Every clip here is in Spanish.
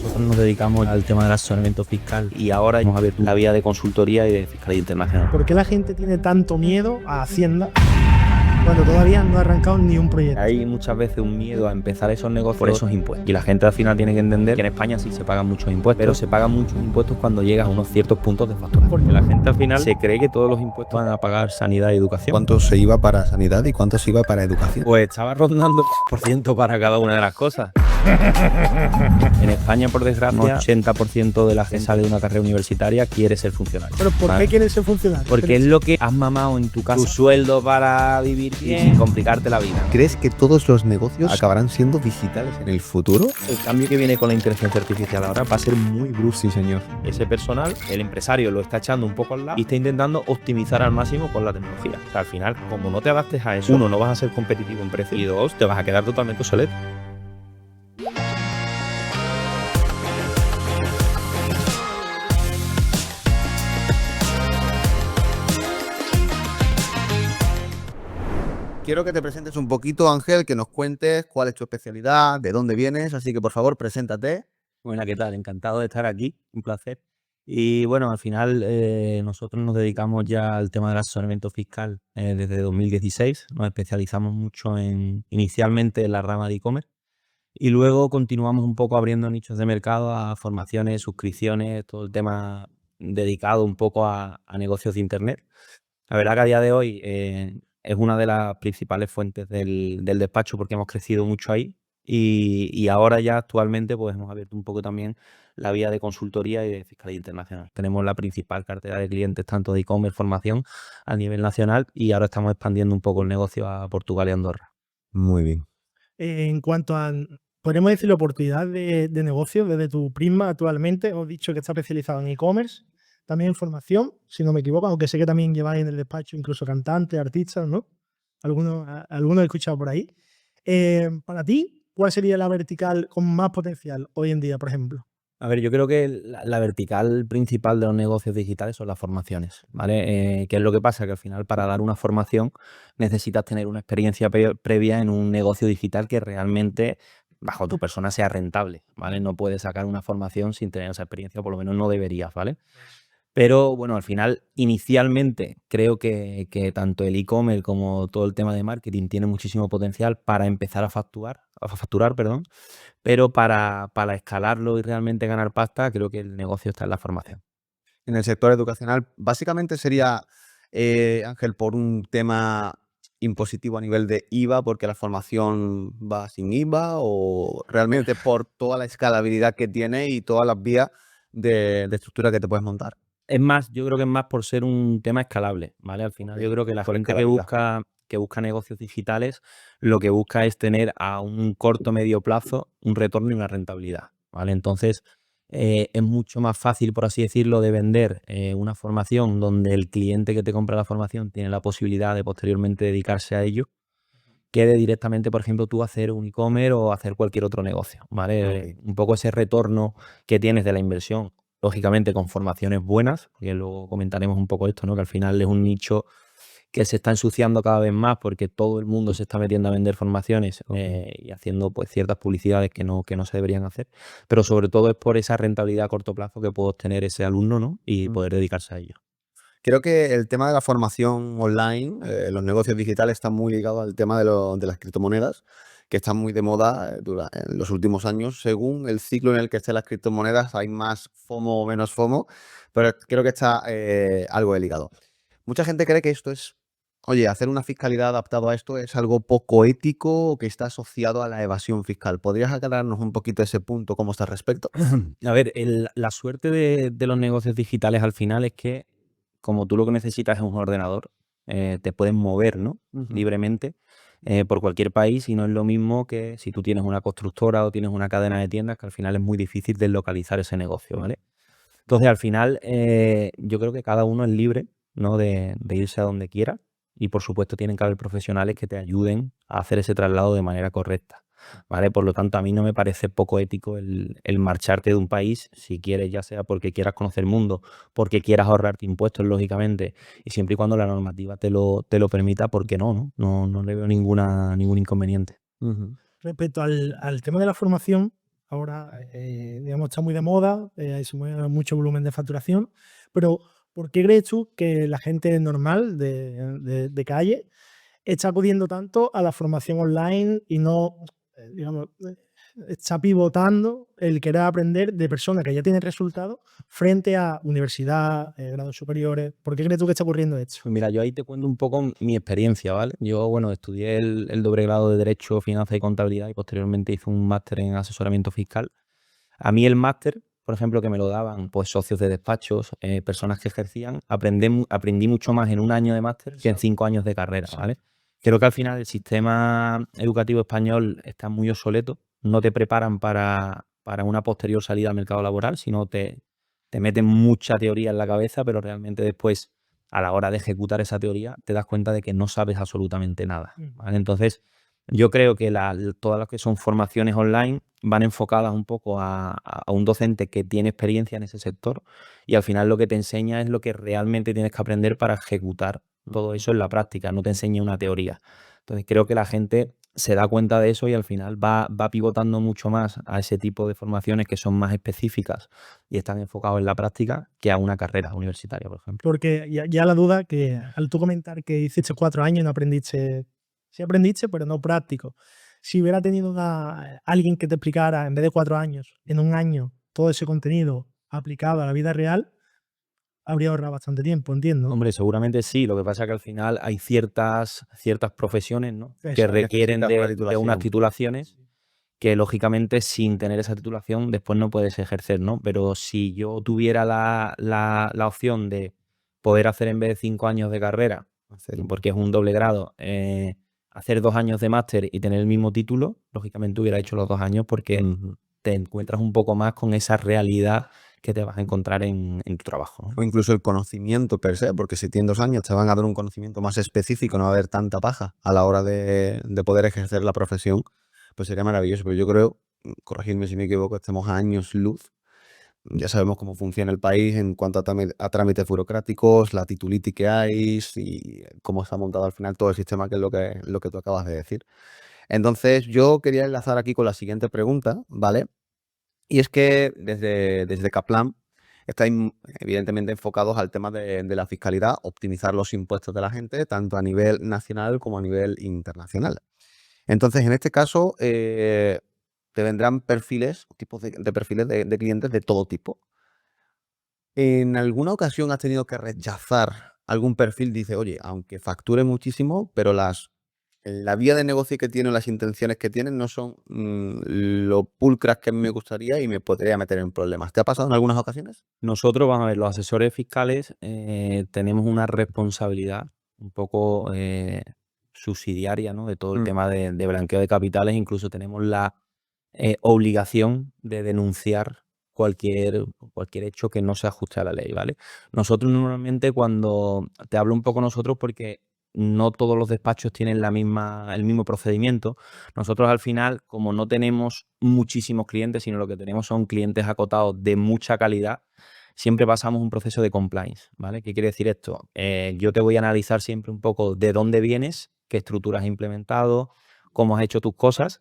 Nosotros nos dedicamos al tema del asesoramiento fiscal y ahora hemos abierto la vía de consultoría y de fiscalía internacional. ¿Por qué la gente tiene tanto miedo a Hacienda cuando todavía no ha arrancado ni un proyecto? Hay muchas veces un miedo a empezar esos negocios por esos impuestos. Y la gente al final tiene que entender que en España sí se pagan muchos impuestos, pero se pagan muchos impuestos cuando llegas a unos ciertos puntos de facturación. Porque la gente al final se cree que todos los impuestos van a pagar sanidad y educación. ¿Cuánto se iba para sanidad y cuánto se iba para educación? Pues estaba rondando por ciento para cada una de las cosas. En España, por desgracia, un 80% de la gente que sale de una carrera universitaria quiere ser funcionario. ¿Pero por qué quieren ser funcionarios? Porque es lo que has mamado en tu casa, tu sueldo para vivir bien sin complicarte la vida. ¿Crees que todos los negocios acabarán siendo digitales en el futuro? El cambio que viene con la inteligencia artificial ahora va a ser muy brusco. Sí, señor. Ese personal, el empresario lo está echando un poco al lado y está intentando optimizar al máximo con la tecnología. O sea, al final, como no te adaptes a eso, uno, no vas a ser competitivo en precio y dos, te vas a quedar totalmente obsoleto. Quiero que te presentes un poquito, Ángel, que nos cuentes cuál es tu especialidad, de dónde vienes, así que por favor, preséntate. Buena, ¿qué tal? Encantado de estar aquí, un placer. Y bueno, al final nosotros nos dedicamos ya al tema del asesoramiento fiscal desde 2016. Nos especializamos mucho inicialmente en la rama de e-commerce y luego continuamos un poco abriendo nichos de mercado a formaciones, suscripciones, todo el tema dedicado un poco a negocios de internet. La verdad que a día de hoy es una de las principales fuentes del despacho porque hemos crecido mucho ahí y ahora ya actualmente pues hemos abierto un poco también la vía de consultoría y de fiscalía internacional. Tenemos la principal cartera de clientes tanto de e-commerce, formación a nivel nacional y ahora estamos expandiendo un poco el negocio a Portugal y Andorra. Muy bien. En cuanto a, podríamos decir, la oportunidad de negocio desde tu prisma actualmente, os he dicho que está especializado en e-commerce, también en formación, si no me equivoco, aunque sé que también lleváis en el despacho incluso cantantes, artistas, ¿no? Algunos he escuchado por ahí. Para ti, ¿cuál sería la vertical con más potencial hoy en día, por ejemplo? A ver, yo creo que la vertical principal de los negocios digitales son las formaciones, ¿vale? ¿Qué es lo que pasa? Que al final para dar una formación necesitas tener una experiencia previa en un negocio digital que realmente bajo tu persona sea rentable, ¿vale? No puedes sacar una formación sin tener esa experiencia, o por lo menos no deberías, ¿vale? Pero bueno, al final, inicialmente, creo que tanto el e-commerce como todo el tema de marketing tiene muchísimo potencial para empezar a facturar, perdón, pero para escalarlo y realmente ganar pasta, creo que el negocio está en la formación. En el sector educacional, básicamente sería, Ángel, por un tema impositivo a nivel de IVA, porque la formación va sin IVA, o realmente por toda la escalabilidad que tiene y todas las vías de estructura que te puedes montar. Es más, yo creo que es más por ser un tema escalable, ¿vale? Al final yo creo que la Por gente escalabilidad. que busca negocios digitales, lo que busca es tener a un corto medio plazo un retorno y una rentabilidad, ¿vale? Entonces, es mucho más fácil, por así decirlo, de vender una formación donde el cliente que te compra la formación tiene la posibilidad de posteriormente dedicarse a ello, que de directamente, por ejemplo, tú hacer un e-commerce o hacer cualquier otro negocio, ¿vale? Ok. Un poco ese retorno que tienes de la inversión, lógicamente con formaciones buenas, que luego comentaremos un poco esto, ¿no? Que al final es un nicho que se está ensuciando cada vez más porque todo el mundo se está metiendo a vender formaciones y haciendo pues ciertas publicidades que no se deberían hacer, pero sobre todo es por esa rentabilidad a corto plazo que puede obtener ese alumno, ¿no? Y poder dedicarse a ello. Creo que el tema de la formación online, los negocios digitales están muy ligados al tema de las criptomonedas, que están muy de moda en los últimos años. Según el ciclo en el que estén las criptomonedas, hay más FOMO o menos FOMO, pero creo que está algo de ligado. Mucha gente cree que esto es, oye, hacer una fiscalidad adaptado a esto es algo poco ético o que está asociado a la evasión fiscal. ¿Podrías aclararnos un poquito ese punto, cómo está al respecto? A ver, la suerte de los negocios digitales al final es que como tú lo que necesitas es un ordenador, te puedes mover, ¿no? Ujú. Libremente por cualquier país y no es lo mismo que si tú tienes una constructora o tienes una cadena de tiendas que al final es muy difícil deslocalizar ese negocio, ¿vale? Entonces al final yo creo que cada uno es libre, ¿no? De irse a donde quiera y por supuesto tienen que haber profesionales que te ayuden a hacer ese traslado de manera correcta, ¿vale? Por lo tanto, a mí no me parece poco ético el marcharte de un país, si quieres, ya sea porque quieras conocer el mundo, porque quieras ahorrarte impuestos, lógicamente, y siempre y cuando la normativa te lo permita, ¿por qué no, no? No le veo ningún inconveniente. Ujú. Respecto al tema de la formación, ahora, digamos, está muy de moda, se mueve mucho volumen de facturación, pero ¿por qué crees tú que la gente normal de calle está acudiendo tanto a la formación online y no, digamos, está pivotando el querer aprender de personas que ya tienen resultados frente a universidad, grados superiores? ¿Por qué crees tú que está ocurriendo esto? Pues mira, yo ahí te cuento un poco mi experiencia, ¿vale? Yo, bueno, estudié el doble grado de Derecho, Finanzas y Contabilidad y posteriormente hice un máster en asesoramiento fiscal. A mí el máster, por ejemplo, que me lo daban pues socios de despachos, personas que ejercían, aprendí mucho más en un año de máster que en 5 años de carrera, ¿vale? Creo que al final el sistema educativo español está muy obsoleto, no te preparan para una posterior salida al mercado laboral, sino te meten mucha teoría en la cabeza, pero realmente después, a la hora de ejecutar esa teoría, te das cuenta de que no sabes absolutamente nada, ¿vale? Entonces, yo creo que todas las que son formaciones online van enfocadas un poco a un docente que tiene experiencia en ese sector y al final lo que te enseña es lo que realmente tienes que aprender para ejecutar todo eso en la práctica, no te enseña una teoría. Entonces creo que la gente se da cuenta de eso y al final va pivotando mucho más a ese tipo de formaciones que son más específicas y están enfocados en la práctica que a una carrera universitaria, por ejemplo. Porque ya la duda que al tú comentar que hiciste 4 años y no aprendiste, sí aprendiste, pero no práctico. Si hubiera tenido alguien que te explicara, en vez de 4 años, en un año, todo ese contenido aplicado a la vida real, habría ahorrado bastante tiempo, entiendo. Hombre, seguramente sí. Lo que pasa es que al final hay ciertas profesiones, ¿no?, que Exacto. requieren Necesitas una de unas titulación. titulaciones que lógicamente sin tener esa titulación después no puedes ejercer, ¿no? Pero si yo tuviera la opción de poder hacer en vez de 5 años de carrera, porque es un doble grado, hacer 2 años de máster y tener el mismo título, lógicamente hubiera hecho los 2 años porque te encuentras un poco más con esa realidad que te vas a encontrar en tu trabajo, ¿no? O incluso el conocimiento per se, porque si tienes 2 años te van a dar un conocimiento más específico, no va a haber tanta paja a la hora de poder ejercer la profesión, pues sería maravilloso. Pero yo creo, corregidme si me equivoco, estamos a años luz. Ya sabemos cómo funciona el país en cuanto a trámites burocráticos, la titulitis que hay y cómo está montado al final todo el sistema, que es lo que tú acabas de decir. Entonces, yo quería enlazar aquí con la siguiente pregunta, ¿vale? Y es que desde Kaplan estáis evidentemente enfocados al tema de la fiscalidad, optimizar los impuestos de la gente, tanto a nivel nacional como a nivel internacional. Entonces, en este caso, te vendrán tipos de perfiles de clientes de todo tipo. ¿En alguna ocasión has tenido que rechazar algún perfil? Dice, oye, aunque facture muchísimo, pero la vía de negocio que tiene, las intenciones que tienen no son lo pulcras que a mí me gustaría y me podría meter en problemas. ¿Te ha pasado en algunas ocasiones? Nosotros, vamos a ver, los asesores fiscales tenemos una responsabilidad un poco subsidiaria, ¿no?, de todo el tema de blanqueo de capitales. Incluso tenemos la obligación de denunciar cualquier hecho que no se ajuste a la ley, ¿vale? Nosotros normalmente te hablo un poco nosotros porque no todos los despachos tienen el mismo procedimiento. Nosotros al final, como no tenemos muchísimos clientes, sino lo que tenemos son clientes acotados de mucha calidad, siempre pasamos un proceso de compliance, ¿vale? ¿Qué quiere decir esto? Yo te voy a analizar siempre un poco de dónde vienes, qué estructuras has implementado, cómo has hecho tus cosas,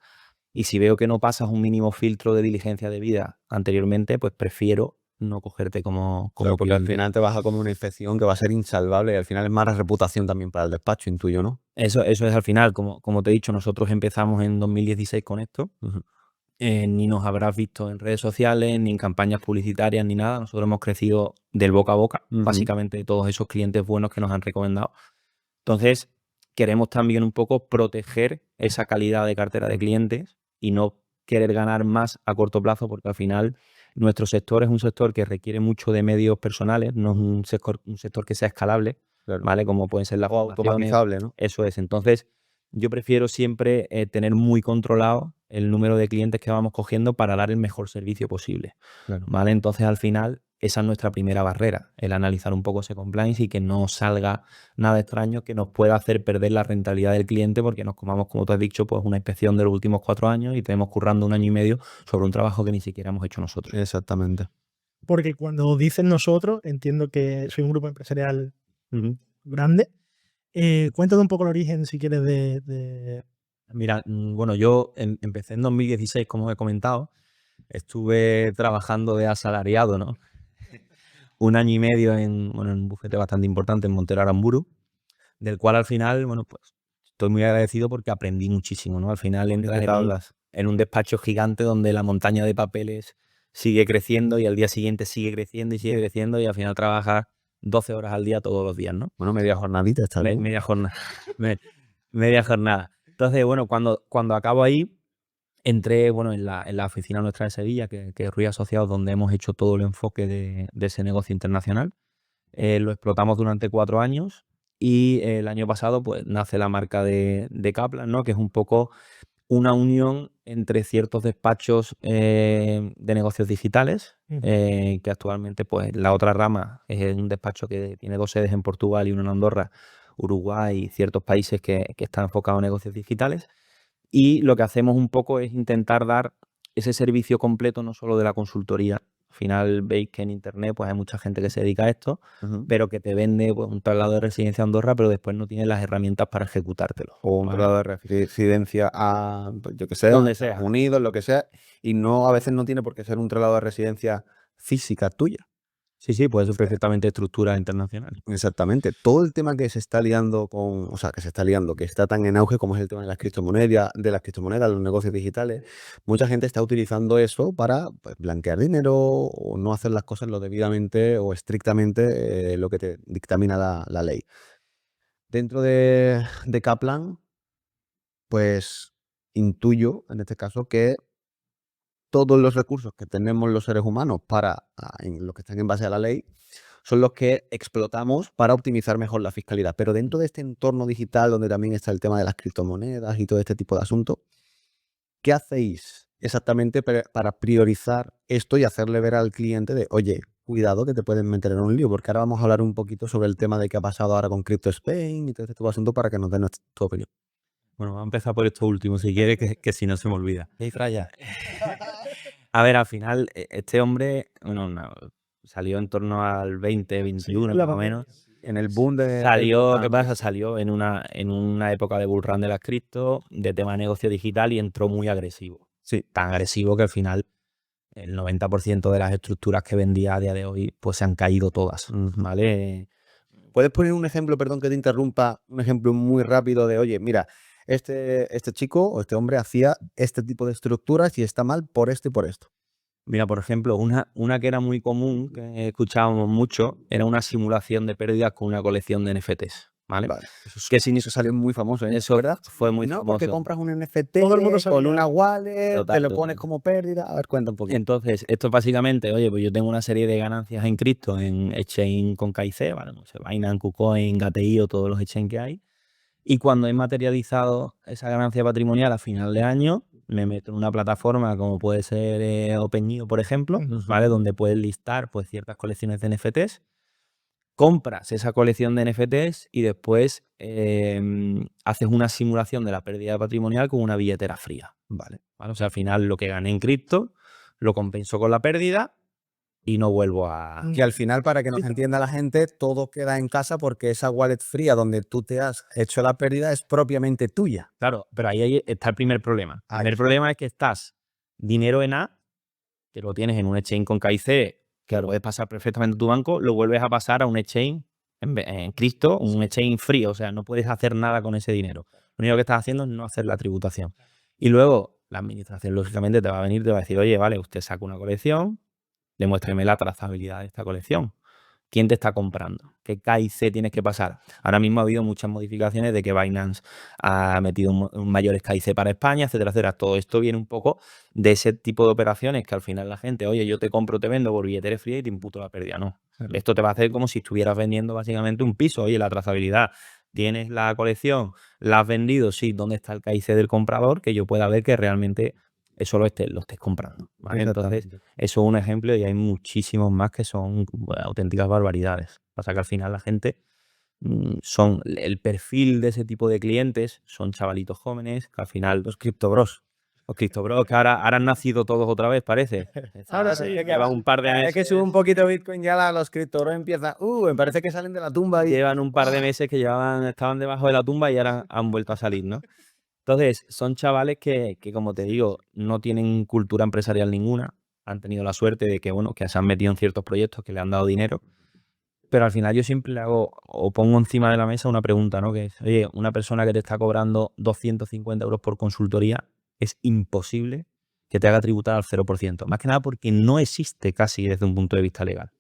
y si veo que no pasas un mínimo filtro de diligencia debida anteriormente, pues prefiero no cogerte como Claro, porque al cliente. final te vas a comer una infección que va a ser insalvable y al final es mala reputación también para el despacho, intuyo, ¿no? Eso es al final, como te he dicho, nosotros empezamos en 2016 con esto. Ni nos habrás visto en redes sociales, ni en campañas publicitarias, ni nada. Nosotros hemos crecido del boca a boca, básicamente de todos esos clientes buenos que nos han recomendado. Entonces, queremos también un poco proteger esa calidad de cartera de clientes y no querer ganar más a corto plazo, porque al final nuestro sector es un sector que requiere mucho de medios personales, no es un sector que sea escalable, Claro. ¿vale? Como pueden ser las O fundaciones. automatizable, ¿no? Eso es. Entonces, yo prefiero siempre tener muy controlado el número de clientes que vamos cogiendo para dar el mejor servicio posible, Claro. ¿vale? Entonces, al final, esa es nuestra primera barrera, el analizar un poco ese compliance y que no salga nada extraño que nos pueda hacer perder la rentabilidad del cliente porque nos comamos, como tú has dicho, pues una inspección de los últimos 4 años y tenemos currando 1 año y medio sobre un trabajo que ni siquiera hemos hecho nosotros. Exactamente. Porque cuando dicen nosotros, entiendo que soy un grupo empresarial grande. Cuéntame un poco el origen, si quieres, Mira, bueno, yo empecé en 2016, como he comentado. estuve trabajando de asalariado, ¿no? Un año y medio en un bufete bastante importante en Montero Aramburu, del cual al final, bueno, pues estoy muy agradecido porque aprendí muchísimo, ¿no? Al final entras en un despacho gigante donde la montaña de papeles sigue creciendo y al día siguiente sigue creciendo y sigue creciendo y al final trabajas 12 horas al día todos los días, ¿no? Bueno, media jornadita está bien. Media jornada. Media jornada. Entonces, bueno, cuando acabo ahí, entré, bueno, en la oficina nuestra de Sevilla, que es Ruiz Asociados, donde hemos hecho todo el enfoque de ese negocio internacional. Lo explotamos durante 4 años y el año pasado pues nace la marca de Kaplan, ¿no? Que es un poco una unión entre ciertos despachos de negocios digitales, que actualmente pues la otra rama es un despacho que tiene 2 sedes en Portugal y una en Andorra, Uruguay y ciertos países que están enfocados en negocios digitales. Y lo que hacemos un poco es intentar dar ese servicio completo, no solo de la consultoría. Al final veis que en internet pues hay mucha gente que se dedica a esto, pero que te vende pues, un traslado de residencia a Andorra, pero después no tiene las herramientas para ejecutártelo. O un traslado de residencia a, pues, yo que sé, Donde Estados sea. Unidos, lo que sea, y no, a veces no tiene por qué ser un traslado de residencia física tuya. Sí, puede ser perfectamente estructura internacional. Exactamente. Todo el tema que se está liando que está tan en auge como es el tema de las criptomonedas, los negocios digitales, mucha gente está utilizando eso para pues, blanquear dinero o no hacer las cosas lo debidamente o estrictamente lo que te dictamina la ley. Dentro de Kaplan, pues intuyo, en este caso, que todos los recursos que tenemos los seres humanos en los que están en base a la ley, son los que explotamos para optimizar mejor la fiscalidad. Pero dentro de este entorno digital, donde también está el tema de las criptomonedas y todo este tipo de asuntos, ¿qué hacéis exactamente para priorizar esto y hacerle ver al cliente de, oye, cuidado que te pueden meter en un lío? Porque ahora vamos a hablar un poquito sobre el tema de qué ha pasado ahora con Crypto Spain y todo este tipo de asuntos para que nos den tu opinión. Bueno, vamos a empezar por esto último, si quieres, que si no se me olvida. ¿Qué hay, Fraya? A ver, al final, este hombre, bueno, salió en torno al 2021, la más o pandemia. menos. En el boom de... Salió, ¿qué pasa? Salió en una época de bull run de las cripto, de tema de negocio digital y entró muy agresivo. Sí. Tan agresivo que al final el 90% de las estructuras que vendía a día de hoy pues se han caído todas, ¿vale? ¿Puedes poner un ejemplo, perdón que te interrumpa, un ejemplo muy rápido de, oye, mira, este chico o este hombre hacía este tipo de estructuras y está mal por esto y por esto? Mira, por ejemplo, una que era muy común, que escuchábamos mucho, era una simulación de pérdidas con una colección de NFTs, ¿vale? Vale. Eso salió muy famoso, ¿eh? Eso ¿Verdad? fue muy No, porque famoso. compras un NFT Todo el mundo con sabía. una wallet, Total, te lo total. pones como pérdida. A ver, cuenta un poquito. Entonces, esto básicamente, oye, pues yo tengo una serie de ganancias en cripto, en exchange con KIC, ¿vale? No sé, Binance, KuCoin, Gate.io, o todos los exchange que hay. Y cuando he materializado esa ganancia patrimonial a final de año, me meto en una plataforma como puede ser OpenIO, por ejemplo, ¿vale? Donde puedes listar pues, ciertas colecciones de NFTs. Compras esa colección de NFTs y después haces una simulación de la pérdida patrimonial con una billetera fría. ¿Vale? O sea, al final lo que gané en cripto lo compenso con la pérdida y no vuelvo a... Que al final, para que nos entienda la gente, todo queda en casa porque esa wallet fría donde tú te has hecho la pérdida es propiamente tuya. Claro, pero ahí está el primer problema. El primer problema es que estás dinero en A, que lo tienes en un exchange con KIC, que lo puedes pasar perfectamente a tu banco, lo vuelves a pasar a un exchange en cripto, un exchange frío, o sea, no puedes hacer nada con ese dinero. Lo único que estás haciendo es no hacer la tributación. Y luego la administración, lógicamente, te va a venir, te va a decir, oye, vale, usted saca una colección, demuéstreme la trazabilidad de esta colección. ¿Quién te está comprando? ¿Qué KIC tienes que pasar? Ahora mismo ha habido muchas modificaciones de que Binance ha metido un mayores KIC para España, etcétera, etcétera. Todo esto viene un poco de ese tipo de operaciones que al final la gente, oye, yo te compro, te vendo por billetera fría y te imputo la pérdida. No. Esto te va a hacer como si estuvieras vendiendo básicamente un piso. Oye, la trazabilidad. Tienes la colección, la has vendido, sí, ¿dónde está el KIC del comprador? Que yo pueda ver que realmente eso lo estés comprando, ¿vale? Entonces, eso es un ejemplo y hay muchísimos más que son auténticas barbaridades. Pasa que al final la gente son el perfil de ese tipo de clientes, son chavalitos jóvenes que al final los criptobros que ahora han nacido todos otra vez, parece. Ahora sí, Llevan un par de meses. Es que sube un poquito Bitcoin ya los criptobros empiezan, me parece que salen de la tumba y... Llevan un par de meses que estaban debajo de la tumba y ahora han vuelto a salir, ¿no? Entonces, son chavales que, como te digo, no tienen cultura empresarial ninguna, han tenido la suerte de que, bueno, que se han metido en ciertos proyectos que le han dado dinero, pero al final yo siempre le hago o pongo encima de la mesa una pregunta, ¿no? Que es, oye, una persona que te está cobrando 250 euros por consultoría, es imposible que te haga tributar al 0%. Más que nada porque no existe casi desde un punto de vista legal.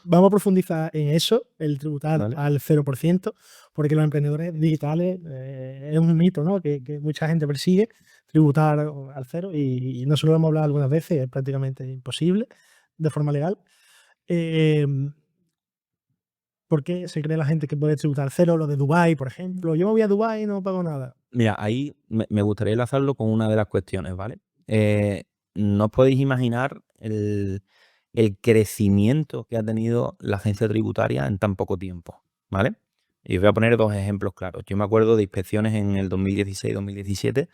Vamos a profundizar en eso, el tributar Vale. al 0%, porque los emprendedores digitales es un mito, ¿no? Que mucha gente persigue, tributar al cero, y nosotros lo hemos hablado algunas veces, es prácticamente imposible de forma legal. ¿Por qué se cree la gente que puede tributar al cero? Lo de Dubái, por ejemplo. Yo me voy a Dubái y no pago nada. Mira, ahí me gustaría enlazarlo con una de las cuestiones, ¿vale? No os podéis imaginar el crecimiento que ha tenido la agencia tributaria en tan poco tiempo, ¿vale? Y os voy a poner dos ejemplos claros. Yo me acuerdo de inspecciones en el 2016-2017,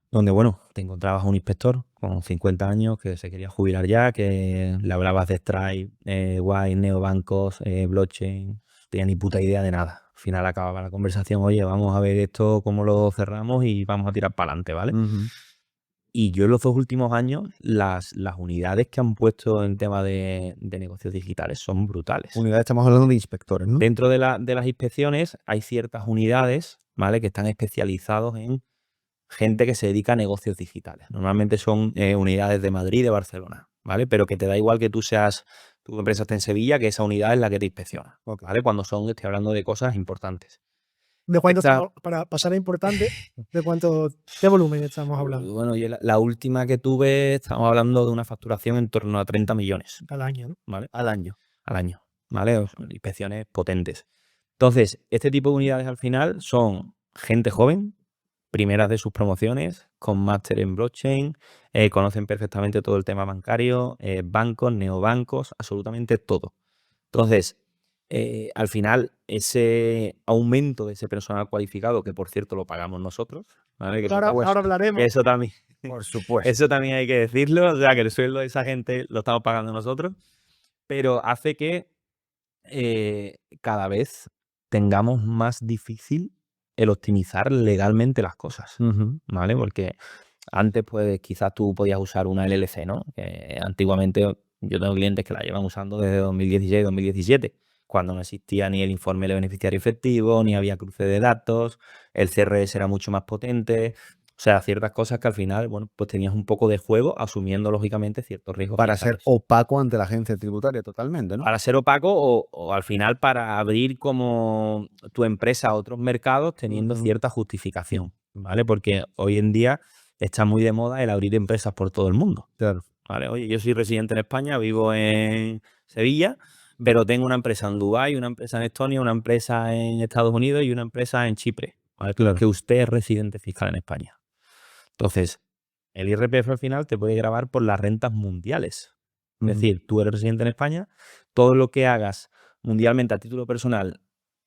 donde, bueno, te encontrabas a un inspector con 50 años que se quería jubilar ya, que le hablabas de Stripe, Wise, neobancos, blockchain, no tenía ni puta idea de nada. Al final acababa la conversación, oye, vamos a ver esto, cómo lo cerramos y vamos a tirar para adelante, ¿vale? Y yo en los 2 últimos años, las unidades que han puesto en tema de negocios digitales son brutales. Unidades, estamos hablando de inspectores, ¿no? Dentro de las inspecciones hay ciertas unidades, ¿vale? Que están especializados en gente que se dedica a negocios digitales. Normalmente son unidades de Madrid y de Barcelona, ¿vale? Pero que te da igual que tu empresa esté en Sevilla, que esa unidad es la que te inspecciona, ¿vale? Cuando estoy hablando de cosas importantes. ¿De cuánto Esta- estamos, para pasar a importante, qué volumen estamos hablando Bueno, yo la última que tuve, estamos hablando de una facturación en torno a 30 millones, al año, ¿no? ¿vale? Al año. Al año, ¿vale? O sea, inspecciones potentes. Entonces, este tipo de unidades al final son gente joven, primeras de sus promociones, con máster en blockchain, conocen perfectamente todo el tema bancario, bancos, neobancos, absolutamente todo. Entonces, al final, ese aumento de ese personal cualificado, que por cierto lo pagamos nosotros, ¿vale? Que eso, Ahora hablaremos. eso también, Por supuesto. eso también hay que decirlo, o sea, que el sueldo de esa gente lo estamos pagando nosotros, pero hace que cada vez tengamos más difícil el optimizar legalmente las cosas, ¿vale? Porque antes, pues, quizás tú podías usar una LLC, ¿no? Que antiguamente yo tengo clientes que la llevan usando desde 2016, 2017, cuando no existía ni el informe de beneficiario efectivo, ni había cruce de datos, el CRS era mucho más potente. O sea, ciertas cosas que al final, bueno, pues tenías un poco de juego, asumiendo lógicamente ciertos riesgos Para ser fiscales. opaco ante la agencia tributaria, totalmente, ¿no? Para ser opaco o al final para abrir como tu empresa a otros mercados teniendo cierta justificación, ¿vale? Porque hoy en día está muy de moda el abrir empresas por todo el mundo, Claro. ¿vale? Oye, yo soy residente en España, vivo en Sevilla, pero tengo una empresa en Dubái, una empresa en Estonia, una empresa en Estados Unidos y una empresa en Chipre, ¿vale? Claro. Que usted es residente fiscal en España. Entonces, el IRPF al final te puede gravar por las rentas mundiales. Es decir, tú eres residente en España, todo lo que hagas mundialmente a título personal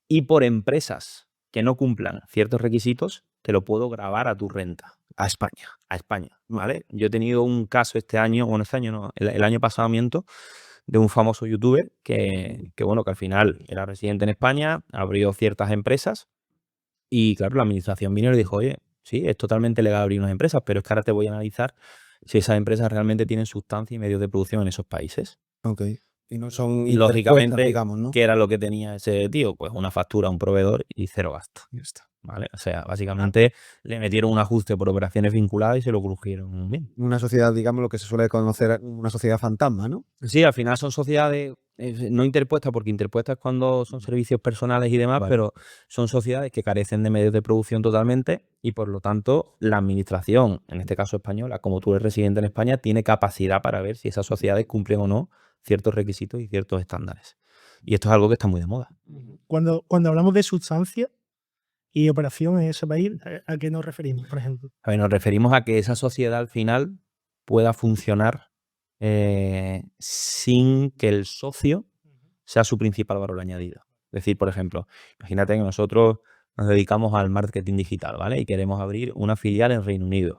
y por empresas que no cumplan ciertos requisitos, te lo puedo gravar a tu renta. A España. A España, ¿vale? Yo he tenido un caso este año, bueno, este año no, el año pasado miento, de un famoso youtuber bueno, que al final era residente en España, abrió ciertas empresas y, claro, la administración vino y le dijo, oye, sí, es totalmente legal abrir unas empresas, pero es que ahora te voy a analizar si esas empresas realmente tienen sustancia y medios de producción en esos países. Ok. Y no son Y interpuestas, lógicamente, digamos, ¿no? ¿qué era lo que tenía ese tío? Pues una factura a un proveedor y 0 gasto, Ya está. ¿vale? O sea, básicamente le metieron un ajuste por operaciones vinculadas y se lo crujieron bien. Una sociedad, digamos, lo que se suele conocer una sociedad fantasma, ¿no? Sí, al final son sociedades no interpuestas, porque interpuestas cuando son servicios personales y demás, Vale. pero son sociedades que carecen de medios de producción totalmente y por lo tanto la administración, en este caso española, como tú eres residente en España, tiene capacidad para ver si esas sociedades cumplen o no ciertos requisitos y ciertos estándares. Y esto es algo que está muy de moda. Cuando hablamos de sustancia y operación en ese país, ¿a qué nos referimos, por ejemplo? A ver, nos referimos a que esa sociedad al final pueda funcionar sin que el socio sea su principal valor añadido. Es decir, por ejemplo, imagínate que nosotros nos dedicamos al marketing digital, ¿vale? Y queremos abrir una filial en Reino Unido.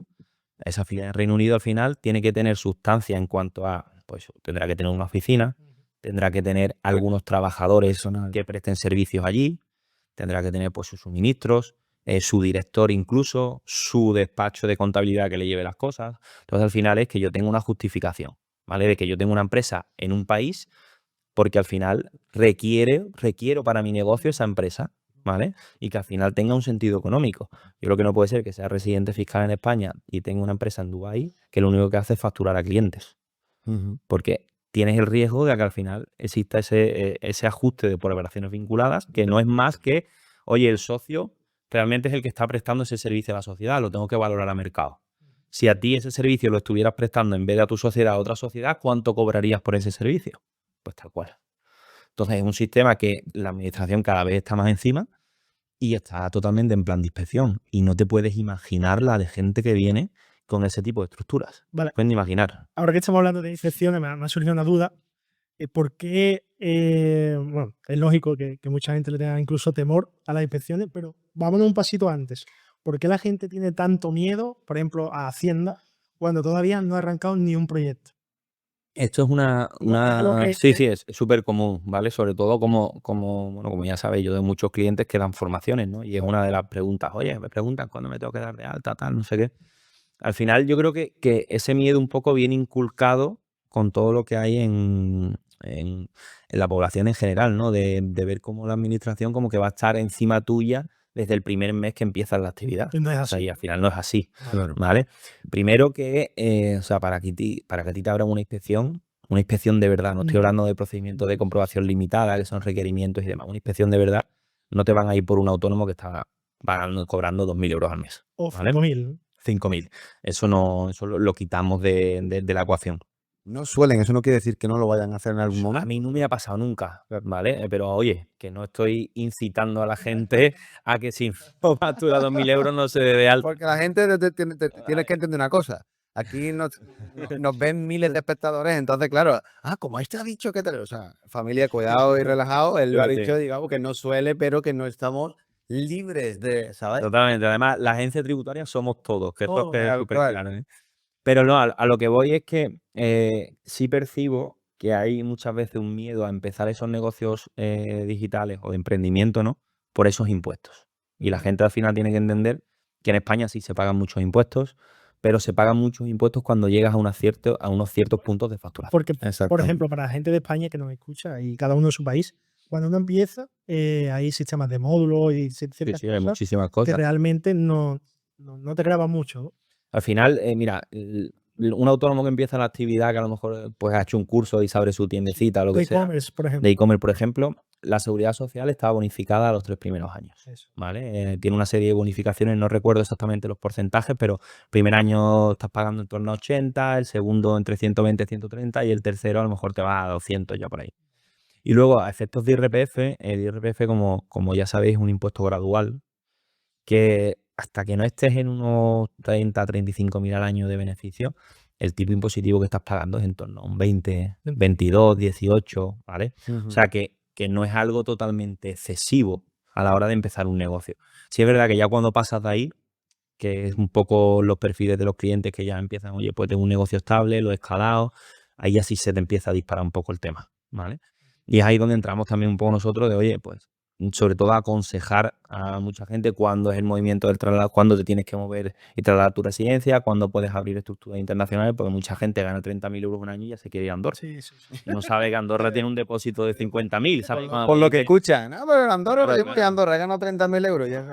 Esa filial en Reino Unido al final tiene que tener sustancia en cuanto a, pues tendrá que tener una oficina, tendrá que tener algunos trabajadores Personal. que presten servicios allí, tendrá que tener pues sus suministros, su director incluso, su despacho de contabilidad que le lleve las cosas. Entonces al final es que yo tengo una justificación, ¿vale? De que yo tengo una empresa en un país porque al final requiero para mi negocio esa empresa, ¿vale? Y que al final tenga un sentido económico. Yo creo que no puede ser que sea residente fiscal en España y tenga una empresa en Dubái que lo único que hace es facturar a clientes, Ujú. porque tienes el riesgo de que al final exista ese ajuste de por operaciones vinculadas, que no es más que, oye, el socio realmente es el que está prestando ese servicio a la sociedad, lo tengo que valorar a mercado. Si a ti ese servicio lo estuvieras prestando en vez de a tu sociedad a otra sociedad, ¿cuánto cobrarías por ese servicio? Pues tal cual. Entonces es un sistema que la administración cada vez está más encima y está totalmente en plan de inspección. Y no te puedes imaginar la de gente que viene con ese tipo de estructuras. Vale. Pueden imaginar. Ahora que estamos hablando de inspecciones, me ha surgido una duda. ¿Por qué? Bueno, es lógico que mucha gente le tenga incluso temor a las inspecciones, pero vámonos un pasito antes. ¿Por qué la gente tiene tanto miedo, por ejemplo, a Hacienda, cuando todavía no ha arrancado ni un proyecto? Esto es Algo que- Sí, sí, es súper común, ¿vale? Sobre todo bueno, como ya sabéis, yo de muchos clientes que dan formaciones, ¿no? Y es una de las preguntas, oye, me preguntan cuándo me tengo que dar de alta, tal, no sé qué. Al final yo creo que ese miedo un poco viene inculcado con todo lo que hay en la población en general, ¿no? De ver cómo la administración como que va a estar encima tuya desde el primer mes que empieza la actividad. No es O sea, así. y al final no es así, Claro. ¿vale? Primero que, o sea, para que a ti te abran una inspección de verdad, no estoy hablando de procedimientos de comprobación limitada, que son requerimientos y demás, una inspección de verdad, no te van a ir por un autónomo que está cobrando 2.000 euros al mes, O ¿vale? 5.000. 5.000. Eso no, eso lo quitamos de la ecuación. No suelen, eso no quiere decir que no lo vayan a hacer en algún A momento. mí no me ha pasado nunca, ¿vale? Pero oye, que no estoy incitando a la gente a que si no factura 2.000 euros no se dé de alta. Porque la gente tienes que entender una cosa. Aquí nos ven miles de espectadores, entonces, claro, como este ha dicho que tal, o sea, familia, cuidado y relajado, él lo ha Sí. dicho, digamos, que no suele, pero que no estamos libres de, ¿sabes? Totalmente. Además, la agencia tributaria somos todos, que esto Todos, es Tal súper cual. claro, ¿eh? Pero no, a lo que voy es que sí percibo que hay muchas veces un miedo a empezar esos negocios digitales o de emprendimiento, ¿no? Por esos impuestos. Y la gente al final tiene que entender que en España sí se pagan muchos impuestos, pero se pagan muchos impuestos cuando llegas a unos ciertos puntos de facturación. Porque, por Exacto. ejemplo, para la gente de España que nos escucha y cada uno en su país, cuando uno empieza, hay sistemas de módulos y Sí, ciertas sí, hay cosas muchísimas que cosas. realmente no te graban mucho, ¿no? Al final, mira, un autónomo que empieza la actividad, que a lo mejor pues ha hecho un curso y se abre su tiendecita o lo De que sea, e-commerce, por ejemplo. de e-commerce, por ejemplo, la seguridad social está bonificada a los 3 primeros años, Eso. ¿vale? Tiene una serie de bonificaciones, no recuerdo exactamente los porcentajes, pero el primer año estás pagando en torno a 80, el segundo entre 120 y 130 y el tercero a lo mejor te va a 200 ya por ahí. Y luego, a efectos de IRPF, el IRPF, como ya sabéis, es un impuesto gradual que hasta que no estés en unos 30, 35.000 al año de beneficio, el tipo impositivo que estás pagando es en torno a un 20, 22, 18, ¿vale? O sea que no es algo totalmente excesivo a la hora de empezar un negocio. Sí es verdad que ya cuando pasas de ahí, que es un poco los perfiles de los clientes que ya empiezan, oye, pues tengo un negocio estable, lo he escalado, ahí ya sí se te empieza a disparar un poco el tema, ¿vale? Y es ahí donde entramos también un poco nosotros de, oye, pues sobre todo a aconsejar a mucha gente cuándo es el movimiento del traslado, cuándo te tienes que mover y trasladar tu residencia, cuándo puedes abrir estructuras internacionales, porque mucha gente gana 30.000 euros un año y ya se quiere ir a Andorra. Sí, sí, sí. Y no sabe que Andorra tiene un depósito de 50.000, ¿sabes? Por lo que escuchan, pero en Andorra, Claro, yo voy a Andorra, he ganado 30.000 euros. Ya.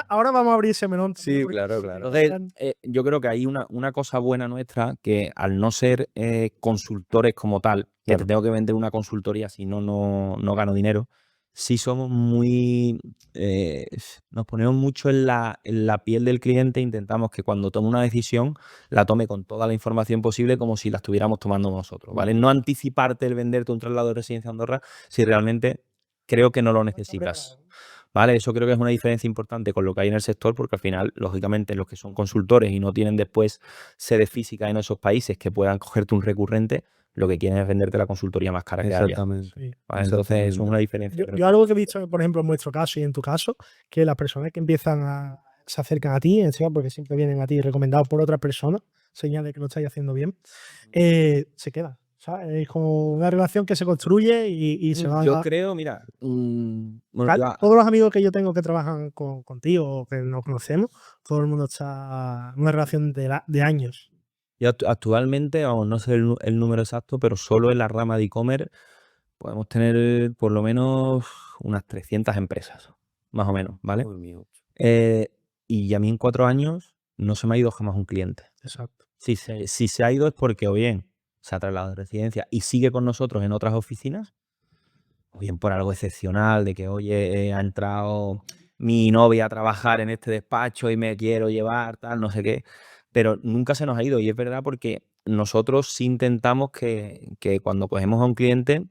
Ahora vamos a abrir ese melón. Sí, porque- claro, claro. Entonces, yo creo que hay una cosa buena nuestra, que al no ser consultores como tal, que Claro. te tengo que vender una consultoría, si no, no gano dinero, sí somos muy, nos ponemos mucho en la piel del cliente, intentamos que cuando tome una decisión, la tome con toda la información posible como si la estuviéramos tomando nosotros, ¿vale? No anticiparte el venderte un traslado de residencia a Andorra si realmente creo que no lo necesitas. ¿Vale? Eso creo que es una diferencia importante con lo que hay en el sector, porque al final, lógicamente, los que son consultores y no tienen después sede física en esos países que puedan cogerte un recurrente, lo que quieren es venderte la consultoría más cara que haya. Exactamente. Sí. ¿Vale? Entonces, eso es una diferencia. Yo algo que he visto, por ejemplo, en vuestro caso y en tu caso, que las personas que se acercan a ti, encima porque siempre vienen a ti recomendados por otras personas, señal de que lo estáis haciendo bien, se quedan. ¿sabes? Es como una relación que se construye y se va Yo a... creo, mira, bueno, Todos los amigos que yo tengo que trabajan contigo o que nos conocemos, todo el mundo está en una relación de años. yo actualmente, vamos, no sé el número exacto, pero solo en la rama de e-commerce podemos tener por lo menos unas 300 empresas, más o menos, ¿vale? Uy, mío. Y a mí en 4 años no se me ha ido jamás un cliente. Exacto. Si se ha ido es porque o bien se ha trasladado de residencia y sigue con nosotros en otras oficinas, o bien por algo excepcional de que, oye, ha entrado mi novia a trabajar en este despacho y me quiero llevar, tal, no sé qué. Pero nunca se nos ha ido y es verdad porque nosotros sí intentamos que cuando cogemos a un cliente,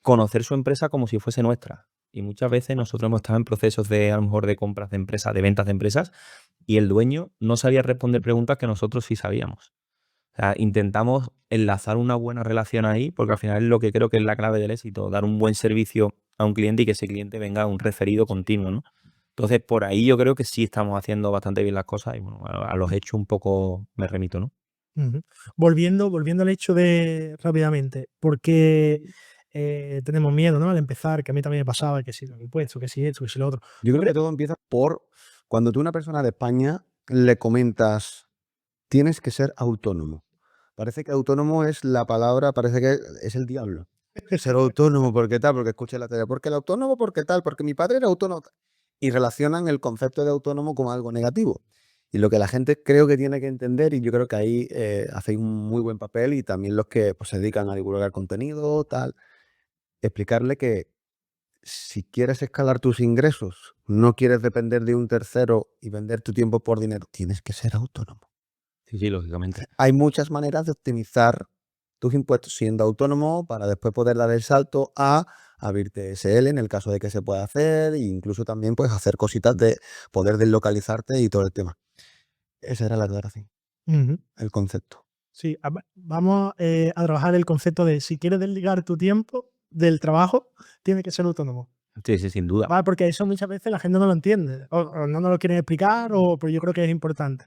conocer su empresa como si fuese nuestra. Y muchas veces nosotros hemos estado en procesos de, a lo mejor, de compras de empresas, de ventas de empresas, y el dueño no sabía responder preguntas que nosotros sí sabíamos. O sea, intentamos enlazar una buena relación ahí, porque al final es lo que creo que es la clave del éxito, dar un buen servicio a un cliente y que ese cliente venga a un referido continuo, ¿no? Entonces, por ahí yo creo que sí estamos haciendo bastante bien las cosas y bueno, a los hechos un poco me remito, ¿no? Ujú. Volviendo al hecho de rápidamente, porque tenemos miedo, ¿no? Al empezar, que a mí también me pasaba, que si los impuestos, que si esto, que si lo otro. Yo creo Hombre, que todo empieza por cuando tú a una persona de España le comentas, tienes que ser autónomo. Parece que autónomo es la palabra, parece que es el diablo. Ser autónomo, ¿por qué tal? Porque escuché la tele. Porque el autónomo, ¿por qué tal? Porque mi padre era autónomo. Y relacionan el concepto de autónomo como algo negativo. Y lo que la gente creo que tiene que entender, y yo creo que ahí hacéis un muy buen papel, y también los que pues, se dedican a divulgar contenido, tal, explicarle que si quieres escalar tus ingresos, no quieres depender de un tercero y vender tu tiempo por dinero, tienes que ser autónomo. Sí, sí, lógicamente. Hay muchas maneras de optimizar tus impuestos siendo autónomo para después poder dar el salto a abrirte SL en el caso de que se pueda hacer, e incluso también pues hacer cositas de poder deslocalizarte y todo el tema. Esa era la aclaración, ujú, el concepto. sí, vamos a trabajar el concepto de si quieres desligar tu tiempo del trabajo, tienes que ser autónomo. Sí, sí, sin duda. ¿Vale? Porque eso muchas veces la gente no lo entiende, o no nos lo quieren explicar, pero yo creo que es importante.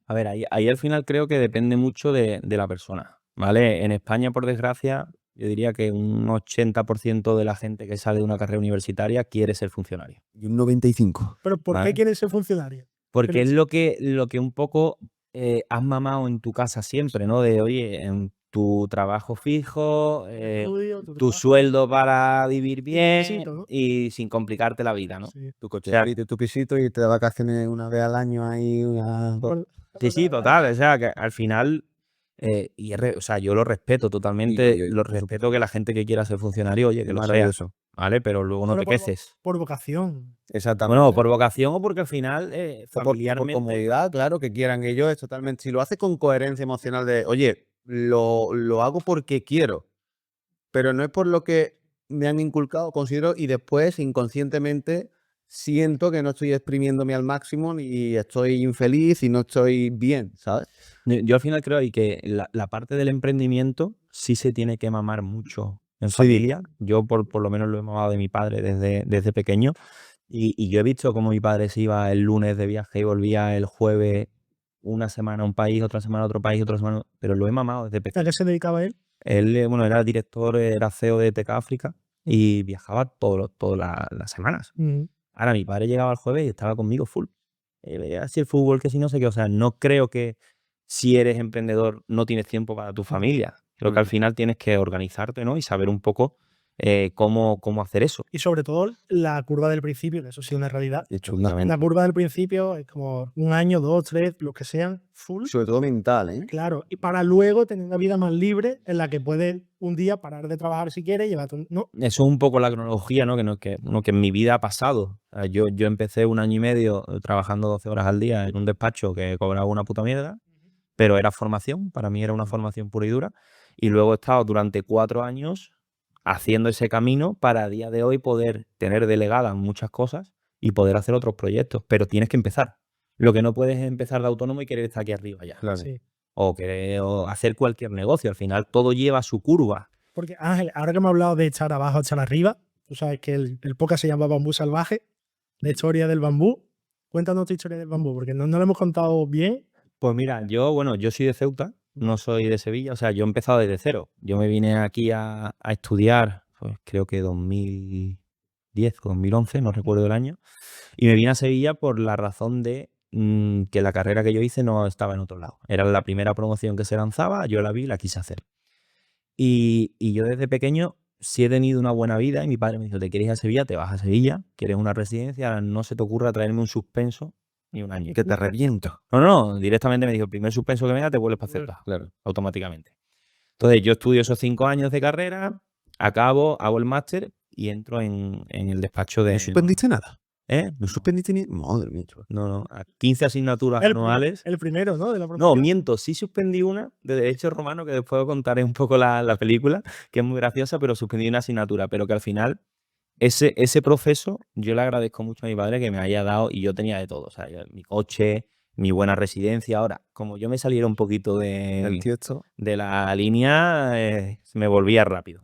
A ver, ahí al final creo que depende mucho de la persona, ¿vale? En España, por desgracia, yo diría que un 80% de la gente que sale de una carrera universitaria quiere ser funcionario, Y un 95. Pero ¿por qué ¿vale? quieres ser funcionario? Porque Pero es lo que un poco has mamado en tu casa siempre, ¿no? De, oye, en tu trabajo fijo, estudio, tu tu trabajo, sueldo para vivir y tu bien pisito, ¿no? y sin complicarte la vida, ¿no? O Sí. Tu sea, cochecito y tu pisito, y te de vacaciones una vez al año ahí. Por- sí, sí, total. O sea, que al final, o sea, yo lo respeto totalmente, lo Por supuesto. respeto que la gente que quiera ser funcionario, oye, que Es lo sea, maravilloso. ¿vale? Pero luego no Pero te queces. por vocación. Exactamente. Bueno, por vocación o porque al final, O por familiarmente, comodidad, claro, que quieran ellos, es totalmente. Si lo hace con coherencia emocional de, oye, lo hago porque quiero, pero no es por lo que me han inculcado, considero, y después inconscientemente siento que no estoy exprimiéndome al máximo y estoy infeliz y no estoy bien, ¿sabes? yo al final creo ahí que la parte del emprendimiento sí se tiene que mamar mucho en Sí. familia. Yo por lo menos lo he mamado de mi padre desde pequeño y yo he visto cómo mi padre se iba el lunes de viaje y volvía el jueves una semana a un país, otra semana a otro país, otra semana, pero lo he mamado desde ¿A pequeño. qué se dedicaba él? Él, bueno, era director, era CEO de TK África y viajaba todas las semanas. Mm. Ahora mi padre llegaba el jueves y estaba conmigo full. Veía así el fútbol, que si no sé qué. O sea, no creo que si eres emprendedor no tienes tiempo para tu familia. Creo que al final tienes que organizarte, ¿no? Y saber un poco cómo hacer eso. Y sobre todo la curva del principio, que eso sí es una realidad. Y chunga. La curva del principio es como un año, 2, 3, los que sean, full. Sobre todo mental, ¿eh? Claro, y para luego tener una vida más libre en la que puedes un día parar de trabajar si quieres, llevarte no, Eso es un poco la cronología, ¿no? Que en mi vida ha pasado. O sea, yo empecé 1 año y medio trabajando 12 horas al día en un despacho que cobraba una puta mierda, pero era formación, para mí era una formación pura y dura. Y luego he estado durante 4 años haciendo ese camino para a día de hoy poder tener delegadas muchas cosas y poder hacer otros proyectos. Pero tienes que empezar. Lo que no puedes es empezar de autónomo y querer estar aquí arriba ya. Claro. sí. O hacer cualquier negocio. Al final todo lleva su curva. Porque Ángel, ahora que hemos hablado de echar abajo, echar arriba, tú sabes que el podcast se llama Bambú Salvaje, la historia del bambú. Cuéntanos tu historia del bambú, porque no lo hemos contado bien. Pues mira, yo soy de Ceuta no soy de Sevilla, o sea, yo he empezado desde cero. Yo me vine aquí a estudiar, pues creo que 2010 o 2011, no recuerdo el año, y me vine a Sevilla por la razón de que la carrera que yo hice no estaba en otro lado. Era la primera promoción que se lanzaba, yo la vi y la quise hacer. Y yo desde pequeño sí he tenido una buena vida y mi padre me dijo, ¿te quieres ir a Sevilla? Te vas a Sevilla, quieres una residencia, no se te ocurra traerme un suspenso ni un año. Que te reviento. No, directamente me dijo, el primer suspenso que venga te vuelves para Celta, Claro. automáticamente. Entonces yo estudio esos 5 años de carrera, acabo, hago el máster y entro en el despacho de... ¿No suspendiste nada? ¿Eh? ¿No suspendiste ni...? Madre mía, chaval. No, a 15 asignaturas anuales. El primero, ¿no? De la No, promoción. miento, sí suspendí una de Derecho Romano, que después os contaré un poco la película, que es muy graciosa, pero suspendí una asignatura, pero que al final ese proceso yo le agradezco mucho a mi padre que me haya dado, y yo tenía de todo, o sea, mi coche, mi buena residencia. Ahora, como yo me saliera un poquito El tiesto. de la línea, me volvía rápido.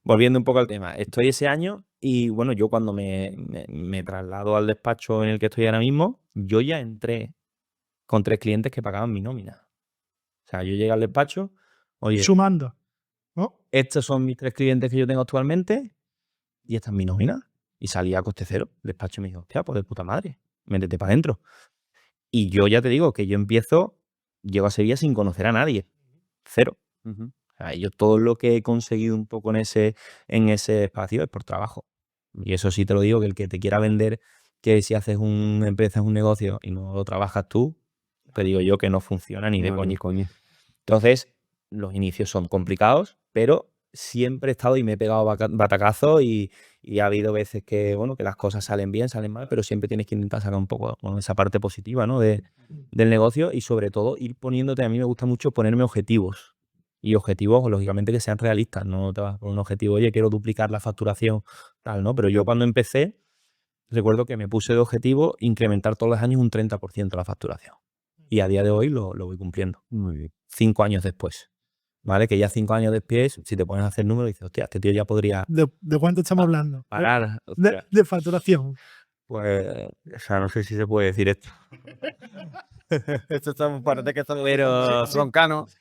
Volviendo un poco al tema, estoy ese año y bueno, yo cuando me traslado al despacho en el que estoy ahora mismo, yo ya entré con 3 clientes que pagaban mi nómina. O sea, yo llegué al despacho, oye, Sumando, ¿no? estos son mis 3 clientes que yo tengo actualmente y esta es mi nómina. Y salí a coste cero. El despacho me dijo, hostia, pues de puta madre, métete para adentro. Y yo ya te digo que yo llego a Sevilla sin conocer a nadie. Cero. O sea, yo todo lo que he conseguido un poco en ese espacio es por trabajo. Y eso sí te lo digo, que el que te quiera vender que si empiezas un negocio y no lo trabajas tú, te digo yo que no funciona ni de No, ni coña. coña. Entonces, los inicios son complicados, pero siempre he estado y me he pegado batacazos y ha habido veces que, bueno, que las cosas salen bien, salen mal, pero siempre tienes que intentar sacar un poco, bueno, esa parte positiva, ¿no? del negocio y sobre todo ir poniéndote, a mí me gusta mucho ponerme objetivos. Y objetivos, lógicamente, que sean realistas. No te vas por un objetivo, oye, quiero duplicar la facturación, tal, ¿no? Pero yo cuando empecé, recuerdo que me puse de objetivo incrementar todos los años un 30% la facturación. Y a día de hoy lo voy cumpliendo. Muy bien. 5 años después. ¿Vale? Que ya 5 años después, si te pones a hacer números, dices, hostia, este tío ya podría ¿De cuánto estamos hablando? parar. Hostia. De facturación. Pues, o sea, no sé si se puede decir esto. Parece que estamos Pero- roncanos.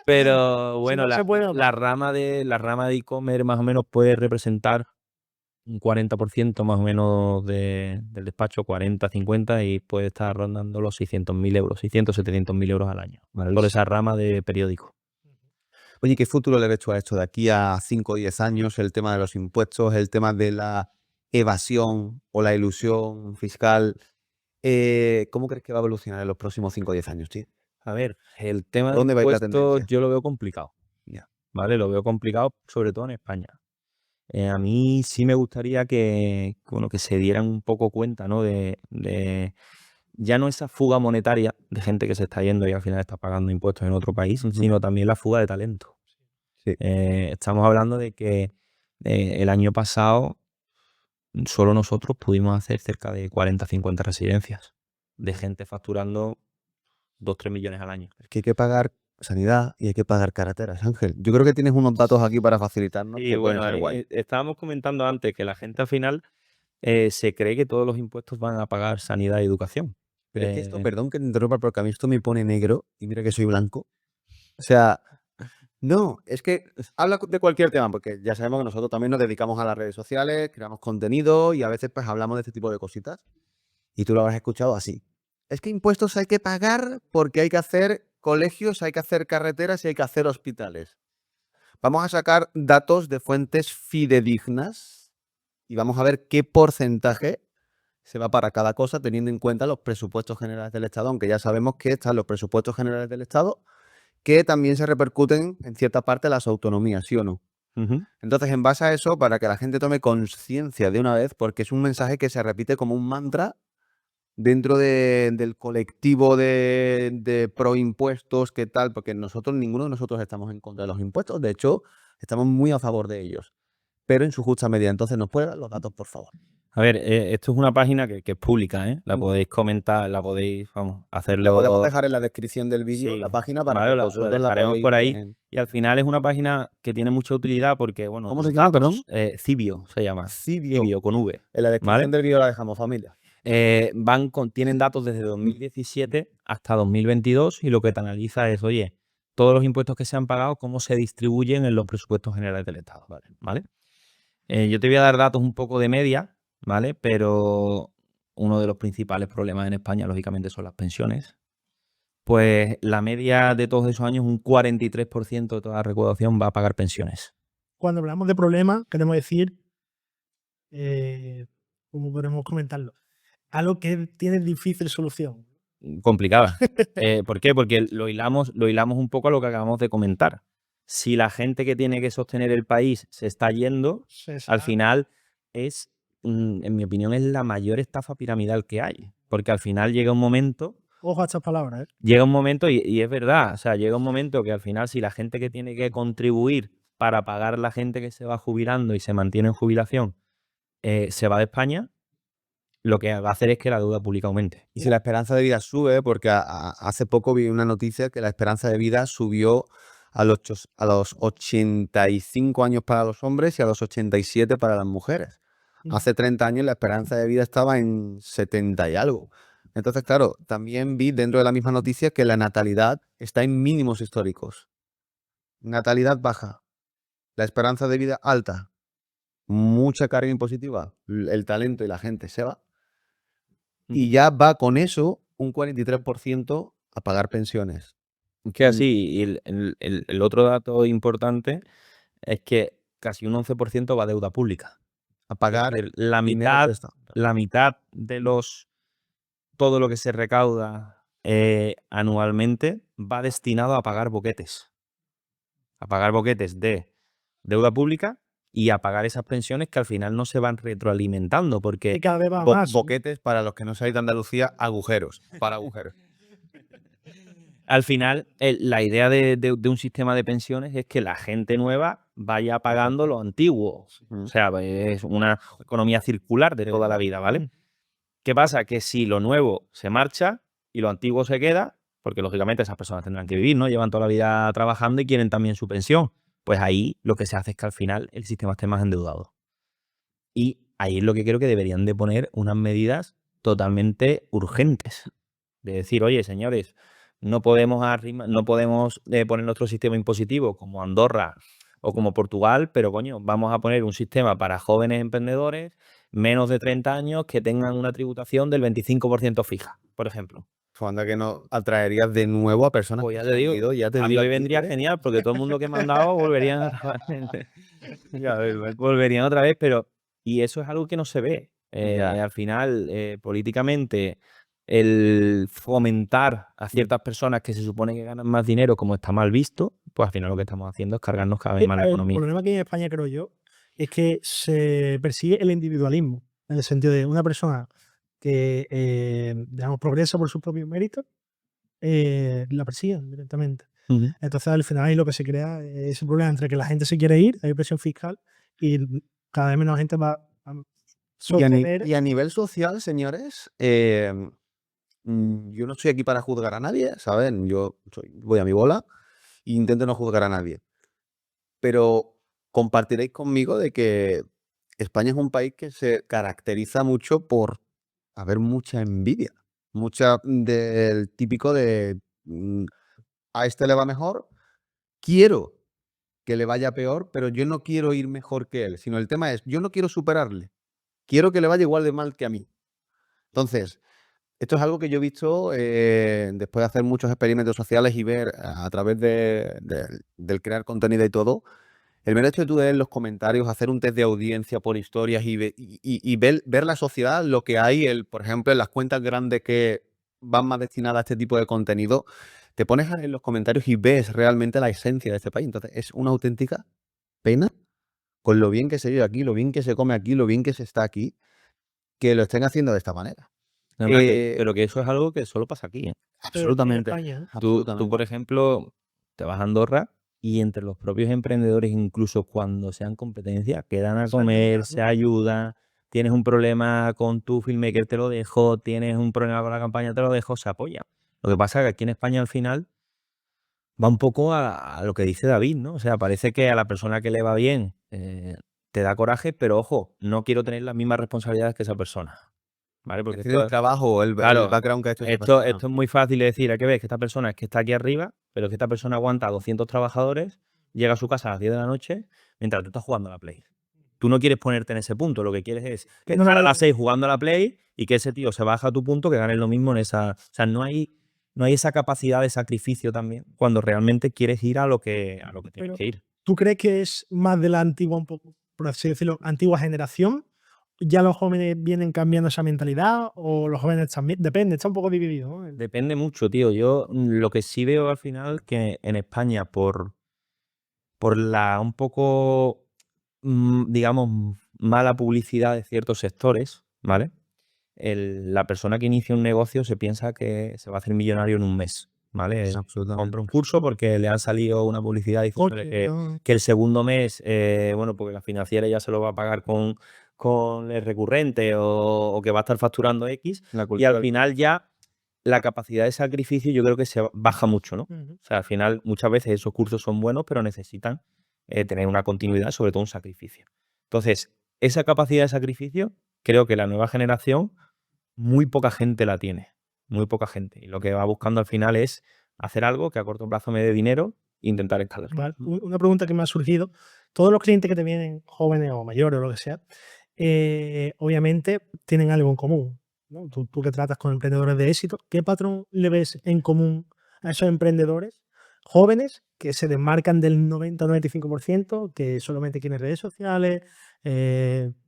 Pero bueno, no se puede hablar. la rama de e-commerce más o menos puede representar un 40% más o menos del despacho, 40, 50, y puede estar rondando los 600.000 euros, 600, 700.000 euros al año. Por esa rama de periódico. Oye, ¿qué futuro le ves tú a esto de aquí a 5 o 10 años? El tema de los impuestos, el tema de la evasión o la ilusión fiscal. ¿Cómo crees que va a evolucionar en los próximos 5 o 10 años, tío? A ver, el tema de ¿Dónde va a ir la impuestos tendencia? yo lo veo complicado. Ya. ¿Vale? Lo veo complicado, sobre todo en España. A mí sí me gustaría bueno, que se dieran un poco cuenta, ¿no? de ya no esa fuga monetaria de gente que se está yendo y al final está pagando impuestos en otro país, sino también la fuga de talento. Sí. Estamos hablando de que el año pasado solo nosotros pudimos hacer cerca de 40, 50 residencias de gente facturando 2, 3 millones al año. Es que hay que pagar sanidad y hay que pagar carreteras, Ángel. Yo creo que tienes unos datos aquí para facilitarnos Y que pueden bueno, ser guay. estábamos comentando antes que la gente al final se cree que todos los impuestos van a pagar sanidad y educación. Pero es que esto, perdón que te interrumpa, porque a mí esto me pone negro y mira que soy blanco. O sea, no, es que habla de cualquier tema, porque ya sabemos que nosotros también nos dedicamos a las redes sociales, creamos contenido y a veces pues hablamos de este tipo de cositas. Y tú lo habrás escuchado así. Es que impuestos hay que pagar porque hay que hacer colegios, hay que hacer carreteras y hay que hacer hospitales. Vamos a sacar datos de fuentes fidedignas y vamos a ver qué porcentaje se va para cada cosa teniendo en cuenta los presupuestos generales del Estado, aunque ya sabemos que están los presupuestos generales del Estado que también se repercuten en cierta parte las autonomías, ¿sí o no? Entonces, en base a eso, para que la gente tome conciencia de una vez, porque es un mensaje que se repite como un mantra dentro del colectivo de pro impuestos, ¿qué tal? Porque ninguno de nosotros estamos en contra de los impuestos, de hecho, estamos muy a favor de ellos, pero en su justa medida. Entonces, ¿nos puede dar los datos, por favor? A ver, esto es una página que es pública, ¿eh? La podéis comentar, la podéis, vamos, hacerlo. La podemos dejar en la descripción del vídeo, Sí, la página, para vale, que la vosotros la dejaremos podáis por ahí. en- Y al final es una página que tiene mucha utilidad porque, bueno... ¿Cómo se llama, perdón? Cibio se llama. Cibio. Cibio, con V. En la descripción ¿Vale? del vídeo la dejamos, familia. Tienen datos desde 2017 hasta 2022 y lo que te analiza es, oye, todos los impuestos que se han pagado, cómo se distribuyen en los presupuestos generales del Estado, ¿vale? Yo te voy a dar datos un poco de media, ¿vale? Pero uno de los principales problemas en España, lógicamente, son las pensiones. Pues la media de todos esos años, un 43% de toda la recaudación va a pagar pensiones. Cuando hablamos de problemas, queremos decir, ¿cómo podemos comentarlo? Algo que tiene difícil solución. Complicada. ¿Por qué? Porque lo hilamos un poco a lo que acabamos de comentar. Si la gente que tiene que sostener el país se está yendo, al final es, en mi opinión, es la mayor estafa piramidal que hay. Porque al final llega un momento, Ojo a estas palabras, ¿eh? y es verdad, o sea, llega un momento que al final si la gente que tiene que contribuir para pagar la gente que se va jubilando y se mantiene en jubilación, se va de España, lo que va a hacer es que la deuda pública aumente. Y si la esperanza de vida sube, porque hace poco vi una noticia que la esperanza de vida subió a los 85 años para los hombres y a los 87 para las mujeres. Hace 30 años la esperanza de vida estaba en 70 y algo. Entonces, claro, también vi dentro de la misma noticia que la natalidad está en mínimos históricos. Natalidad baja, la esperanza de vida alta, mucha carga impositiva, el talento y la gente se va. Y ya va con eso un 43% a pagar pensiones. Que así, y el otro dato importante es que casi un 11% va a deuda pública. A pagar Es decir, la dinero mitad, prestado. de todo lo que se recauda anualmente va destinado a pagar boquetes. A pagar boquetes de deuda pública y a pagar esas pensiones que al final no se van retroalimentando Y porque cada vez va más. Boquetes, para los que no sabéis de Andalucía, agujeros. Para agujeros. al final la idea de un sistema de pensiones es que la gente nueva vaya pagando lo antiguo. O sea, es una economía circular de toda la vida, ¿vale? ¿Qué pasa? Que si lo nuevo se marcha y lo antiguo se queda, porque lógicamente esas personas tendrán que vivir, ¿no? Llevan toda la vida trabajando y quieren también su pensión. Pues ahí lo que se hace es que al final el sistema esté más endeudado. Y ahí es lo que creo que deberían de poner unas medidas totalmente urgentes. De decir, oye, señores, no podemos poner nuestro sistema impositivo como Andorra o como Portugal, pero coño, vamos a poner un sistema para jóvenes emprendedores menos de 30 años que tengan una tributación del 25% fija, por ejemplo. Anda que no atraerías de nuevo a personas Pues que ya se te han digo, ido, ya te a mí digo me a ti, vendría genial porque todo el mundo que me han dado volverían a trabajar. Ya ves, volverían otra vez, pero y eso es algo que no se ve. Ya. Al final, políticamente, el fomentar a ciertas personas que se supone que ganan más dinero, como está mal visto, pues al final lo que estamos haciendo es cargarnos cada vez más la El economía. problema que hay en España, creo yo, es que se persigue el individualismo, en el sentido de una persona que, digamos, progresa por sus propios méritos, la persiguen directamente. Ujú. Entonces, al final, ahí lo que se crea es ese problema entre que la gente se quiere ir, hay presión fiscal, y cada vez menos gente va a sostener. Y a nivel social, señores, yo no estoy aquí para juzgar a nadie, ¿saben? Voy a mi bola e intento no juzgar a nadie. Pero compartiréis conmigo de que España es un país que se caracteriza mucho por haber mucha envidia. Mucha del típico de a este le va mejor, quiero que le vaya peor, pero yo no quiero ir mejor que él, sino el tema es, yo no quiero superarle, quiero que le vaya igual de mal que a mí. Entonces, esto es algo que yo he visto después de hacer muchos experimentos sociales y ver a través del crear contenido y todo. El mero hecho de tú leer los comentarios, hacer un test de audiencia por historias y ver la sociedad, lo que hay, por ejemplo, en las cuentas grandes que van más destinadas a este tipo de contenido, te pones a leer los comentarios y ves realmente la esencia de este país. Entonces, es una auténtica pena con lo bien que se vive aquí, lo bien que se come aquí, lo bien que se está aquí, que lo estén haciendo de esta manera. Pero que eso es algo que solo pasa aquí, ¿eh? Absolutamente. En España, ¿eh? Tú, Absolutamente. por ejemplo, te vas a Andorra y entre los propios emprendedores, incluso cuando sean competencia, quedan a Se ayudan, comer, ¿no? se ayudan. Tienes un problema con tu filmmaker, te lo dejo. Tienes un problema con la campaña, te lo dejo, se apoya. Lo que pasa es que aquí en España al final va un poco a lo que dice David, ¿no? O sea, parece que a la persona que le va bien te da coraje, pero ojo, no quiero tener las mismas responsabilidades que esa persona. ¿vale? Porque Es decir, el trabajo, el claro, background que ha hecho esa esto persona. es muy fácil de decir, hay que ver que esta persona es que está aquí arriba, pero que esta persona aguanta a 200 trabajadores, llega a su casa a las 10 de la noche mientras tú estás jugando a la Play. Tú no quieres ponerte en ese punto, lo que quieres es Que no estar a gane las 6 jugando a la Play y que ese tío se baja a tu punto, que gane lo mismo en esa... O sea, no hay esa capacidad de sacrificio también cuando realmente quieres ir a lo que tienes Pero, que ir. ¿tú crees que es más de la antigua, un poco, por así decirlo, antigua generación? ¿Ya los jóvenes vienen cambiando esa mentalidad o los jóvenes también? Depende, está un poco dividido, ¿no? Depende mucho, tío. Yo lo que sí veo al final que en España, por la un poco, digamos, mala publicidad de ciertos sectores, ¿vale? La persona que inicia un negocio se piensa que se va a hacer millonario en un mes, ¿vale? Absolutamente. Compra un curso porque le ha salido una publicidad diciéndole Coche, ¿no? que el segundo mes, bueno, porque la financiera ya se lo va a pagar con el recurrente o que va a estar facturando X, La y cultura al del- final ya la capacidad de sacrificio yo creo que se baja mucho, ¿no? Ujú. O sea, al final muchas veces esos cursos son buenos, pero necesitan tener una continuidad, sobre todo un sacrificio. Entonces, esa capacidad de sacrificio, creo que la nueva generación, muy poca gente la tiene. Muy poca gente. Y lo que va buscando al final es hacer algo que a corto plazo me dé dinero e intentar escalar. Vale. Una pregunta que me ha surgido. Todos los clientes que te vienen, jóvenes o mayores o lo que sea, obviamente tienen algo en común, ¿no? Tú que tratas con emprendedores de éxito, ¿qué patrón le ves en común a esos emprendedores jóvenes que se desmarcan del 90 o 95%, que solamente quieren redes sociales,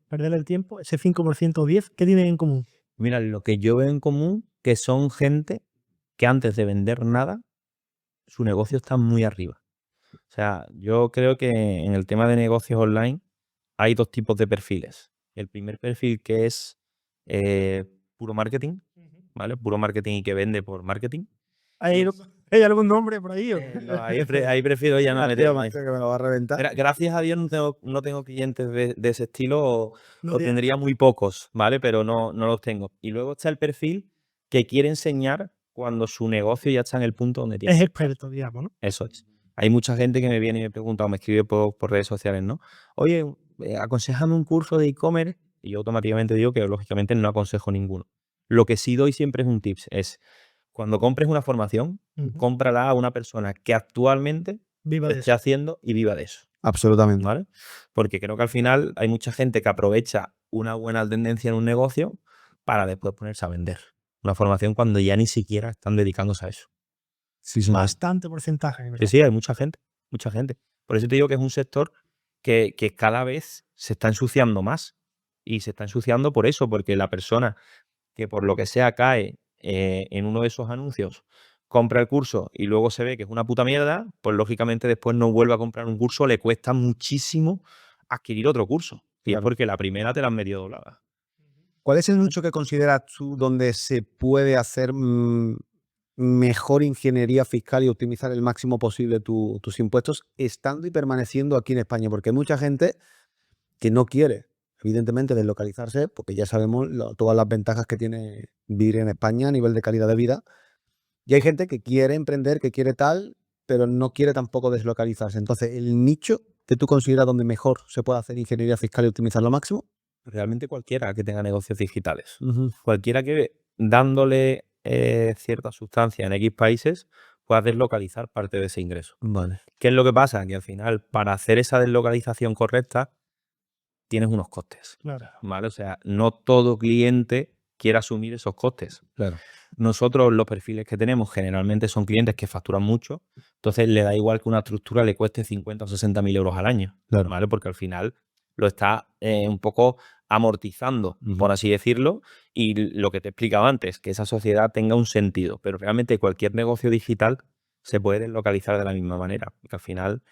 perder el tiempo? Ese 5% o 10%, ¿qué tienen en común? Mira, lo que yo veo en común, que son gente que antes de vender nada, su negocio está muy arriba. O sea, yo creo que en el tema de negocios online hay dos tipos de perfiles. El primer perfil que es puro marketing, ¿vale? Puro marketing y que vende por marketing. ¿Hay, ¿hay algún nombre por ahí? No, ahí prefiero ya no Tío, meterme. macho, que me lo va a reventar. Gracias a Dios no tengo clientes de ese estilo No o tiene- tendría muy pocos, ¿vale? Pero no los tengo. Y luego está el perfil que quiere enseñar cuando su negocio ya está en el punto donde tiene Es que estar. experto, digamos, ¿no? Eso es. Hay mucha gente que me viene y me pregunta o me escribe por redes sociales, ¿no? Oye, aconséjame un curso de e-commerce. Y yo automáticamente digo que lógicamente no aconsejo ninguno. Lo que sí doy siempre es un tips. Es cuando compres una formación, Ujú. cómprala a una persona que actualmente Viva lo de esté eso. haciendo y viva de eso, Absolutamente. ¿vale? Porque creo que al final hay mucha gente que aprovecha una buena tendencia en un negocio para después ponerse a vender una formación cuando ya ni siquiera están dedicándose a eso. Sí, sí. Bastante porcentaje, Sí, ¿verdad? sí, hay mucha gente, mucha gente. Por eso te digo que es un sector que cada vez se está ensuciando más. Y se está ensuciando por eso, porque la persona que por lo que sea cae en uno de esos anuncios, compra el curso y luego se ve que es una puta mierda, pues lógicamente después no vuelve a comprar un curso, le cuesta muchísimo adquirir otro curso. Y es Claro. porque la primera te la han medio doblada. ¿Cuál es el nicho que consideras tú donde se puede hacer mejor ingeniería fiscal y optimizar el máximo posible tus impuestos estando y permaneciendo aquí en España? Porque hay mucha gente que no quiere, evidentemente, deslocalizarse, porque ya sabemos todas las ventajas que tiene vivir en España a nivel de calidad de vida. Y hay gente que quiere emprender, que quiere tal, pero no quiere tampoco deslocalizarse. Entonces, el nicho que tú consideras donde mejor se puede hacer ingeniería fiscal y optimizar lo máximo. Realmente cualquiera que tenga negocios digitales. Cualquiera que dándole cierta sustancia en X países pueda deslocalizar parte de ese ingreso. Vale. ¿Qué es lo que pasa? Que al final, para hacer esa deslocalización correcta, tienes unos costes, Claro. ¿vale? O sea, no todo cliente quiere asumir esos costes. Claro. Nosotros, los perfiles que tenemos, generalmente son clientes que facturan mucho, entonces le da igual que una estructura le cueste 50 o 60 mil euros al año, Claro. ¿vale? Porque al final lo está un poco amortizando, por así decirlo, y lo que te explicaba antes, que esa sociedad tenga un sentido. Pero realmente cualquier negocio digital se puede deslocalizar de la misma manera, porque al final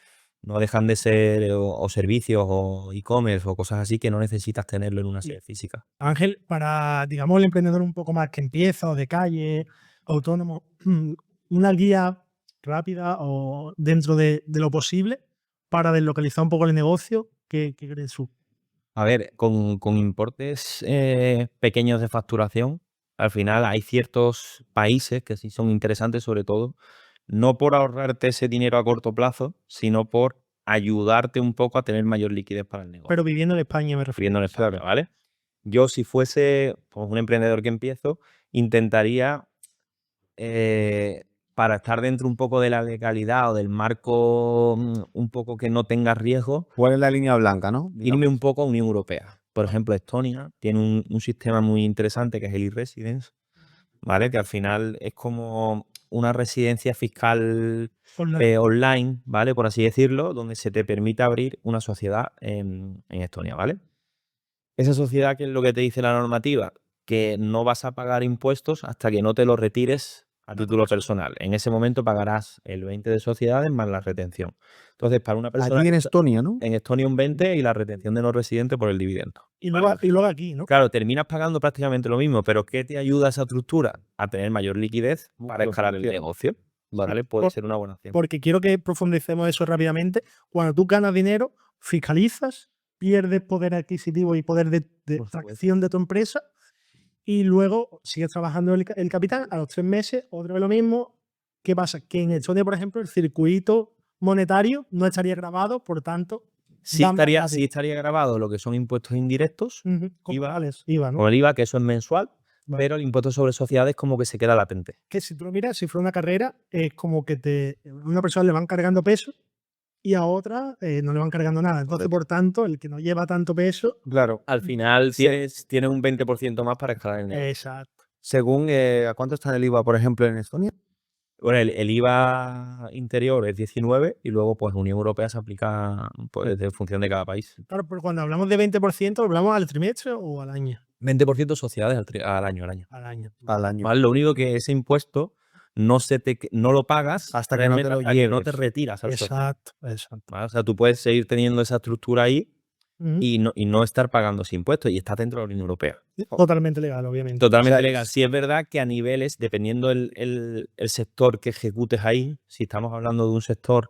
no dejan de ser o servicios o e-commerce o cosas así que no necesitas tenerlo en una sede física. Ángel, para, digamos, el emprendedor un poco más que empieza o de calle, autónomo, una guía rápida o dentro de lo posible para deslocalizar un poco el negocio, ¿qué crees tú? A ver, con importes pequeños de facturación, al final hay ciertos países que sí son interesantes, sobre todo, no por ahorrarte ese dinero a corto plazo, sino por ayudarte un poco a tener mayor liquidez para el negocio. Pero viviendo en España me refiero. Viviendo en España, ¿vale? yo si fuese pues, un emprendedor que empiezo, intentaría, para estar dentro un poco de la legalidad o del marco un poco que no tenga riesgo, ¿Cuál es la línea blanca, no? irme un poco a Unión Europea. Por ejemplo, Estonia tiene un sistema muy interesante que es el e-residence, ¿vale? Que al final es como una residencia fiscal Online. online, ¿vale? Por así decirlo, donde se te permite abrir una sociedad en Estonia, ¿vale? Esa sociedad, ¿qué es lo que te dice la normativa? Que no vas a pagar impuestos hasta que no te lo retires a título personal. En ese momento pagarás el 20 de sociedades más la retención. Entonces, para una persona Aquí en Estonia, ¿no? en Estonia un 20 y la retención de no residente por el dividendo. Y luego aquí, ¿no? Claro, terminas pagando prácticamente lo mismo, pero ¿qué te ayuda esa estructura? A tener mayor liquidez para Lo escalar el financiero. negocio. ¿Vale? Puede ser una buena opción. Porque quiero que profundicemos eso rápidamente. Cuando tú ganas dinero, fiscalizas, pierdes poder adquisitivo y poder de Por supuesto. tracción de tu empresa y luego sigues trabajando el capital. A los 3 meses, otra vez lo mismo. ¿Qué pasa? Que en Estonia, por ejemplo, el circuito monetario no estaría grabado, por tanto, Sí dan más estaría, gratis. sí estaría grabado lo que son impuestos indirectos, Ujú, IVA, ¿no? con el IVA, que eso es mensual, Vale. pero el impuesto sobre sociedades como que se queda latente. Que si tú lo miras, si fuera una carrera, es como que a una persona le van cargando peso y a otra no le van cargando nada. Entonces, por tanto, el que no lleva tanto peso. Claro. Al final Sí. tienes un 20% más para escalar el negocio. Exacto. Según, ¿a cuánto está el IVA, por ejemplo, en Estonia? Bueno, el IVA interior es 19 y luego pues Unión Europea se aplica pues, en función de cada país. Claro, pero cuando hablamos de 20%, ¿hablamos al trimestre o al año? 20% sociedades al año. Al año. Al año. ¿Vale? Lo único que ese impuesto no lo pagas Hasta que no te realmente lo hasta que no te lleves. retiras al socio. Exacto. ¿Vale? O sea, tú puedes seguir teniendo esa estructura ahí Ujú. y no estar pagando ese impuesto y estás dentro de la Unión Europea. Totalmente legal, obviamente. Totalmente O sea, legal. Sí es verdad que a niveles, dependiendo el sector que ejecutes ahí, si estamos hablando de un sector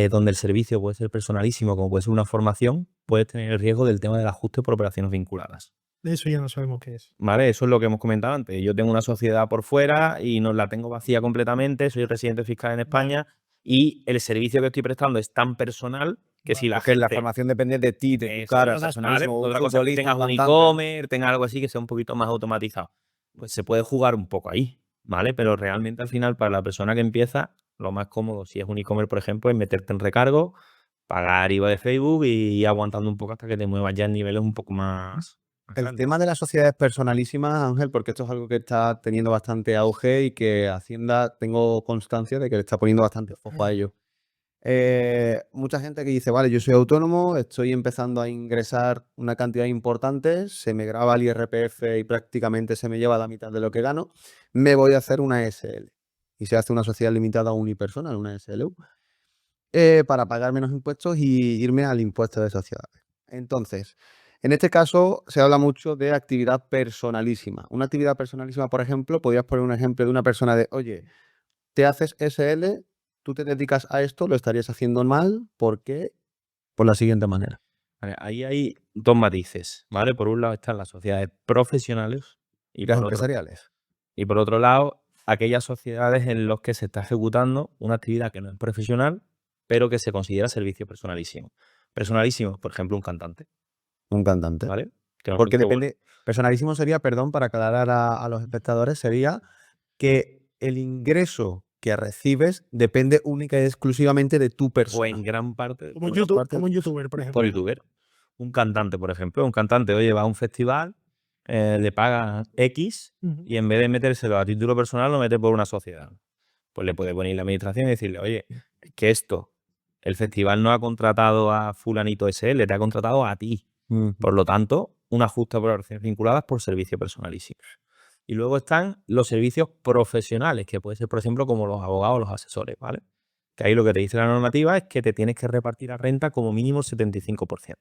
donde el servicio puede ser personalísimo, como puede ser una formación, puedes tener el riesgo del tema del ajuste por operaciones vinculadas. De eso ya no sabemos qué es. ¿Vale? Eso es lo que hemos comentado antes. Yo tengo una sociedad por fuera y no la tengo vacía completamente, soy residente fiscal en España y el servicio que estoy prestando es tan personal que si la Porque la gente... formación depende de ti, de tu Eso, cara, ¿vale? personalismo, un Otra cosa es que futbolista, tengas un un cantante. e-commerce, tengas algo así que sea un poquito más automatizado. Pues se puede jugar un poco ahí, ¿vale? Pero realmente al final para la persona que empieza, lo más cómodo si es un e-commerce, por ejemplo, es meterte en recargo, pagar IVA de Facebook y ir aguantando un poco hasta que te muevas ya en niveles un poco más El grandes. tema de las sociedades personalísimas, Ángel, porque esto es algo que está teniendo bastante auge y que Hacienda tengo constancia de que le está poniendo bastante foco a ello. Mucha gente que dice, vale, yo soy autónomo, estoy empezando a ingresar una cantidad importante, se me graba el IRPF y prácticamente se me lleva la mitad de lo que gano, me voy a hacer una SL. Y se hace una sociedad limitada unipersonal, una SLU, para pagar menos impuestos y irme al impuesto de sociedades. Entonces, en este caso se habla mucho de actividad personalísima. Una actividad personalísima, por ejemplo, podrías poner un ejemplo de una persona de, oye, te haces SL, tú te dedicas a esto, lo estarías haciendo mal, ¿por qué? Por la siguiente manera. Vale, ahí hay dos matices, ¿vale? Por un lado están las sociedades profesionales y Las por otro, empresariales. y por otro lado aquellas sociedades en las que se está ejecutando una actividad que no es profesional, pero que se considera servicio personalísimo. Personalísimo, por ejemplo, un cantante, Un cantante. ¿vale? Que no Porque sé, bueno, depende, personalísimo sería, perdón, para aclarar a los espectadores, sería que el ingreso que recibes depende única y exclusivamente de tu o persona. en gran parte Como, Por YouTube, parte- como un youtuber, por ejemplo. por youtuber. Un cantante, por ejemplo, un cantante, oye, va a un festival, le paga X Ujú. y en vez de metérselo a título personal, lo mete por una sociedad. Pues le puede poner la administración y decirle, oye, es que el festival no ha contratado a fulanito SL, te ha contratado a ti. Ujú. Por lo tanto, un ajuste por acciones vinculadas por servicio personalísimo. Y luego están los servicios profesionales, que puede ser, por ejemplo, como los abogados o los asesores, ¿vale? Que ahí lo que te dice la normativa es que te tienes que repartir a renta como mínimo el 75%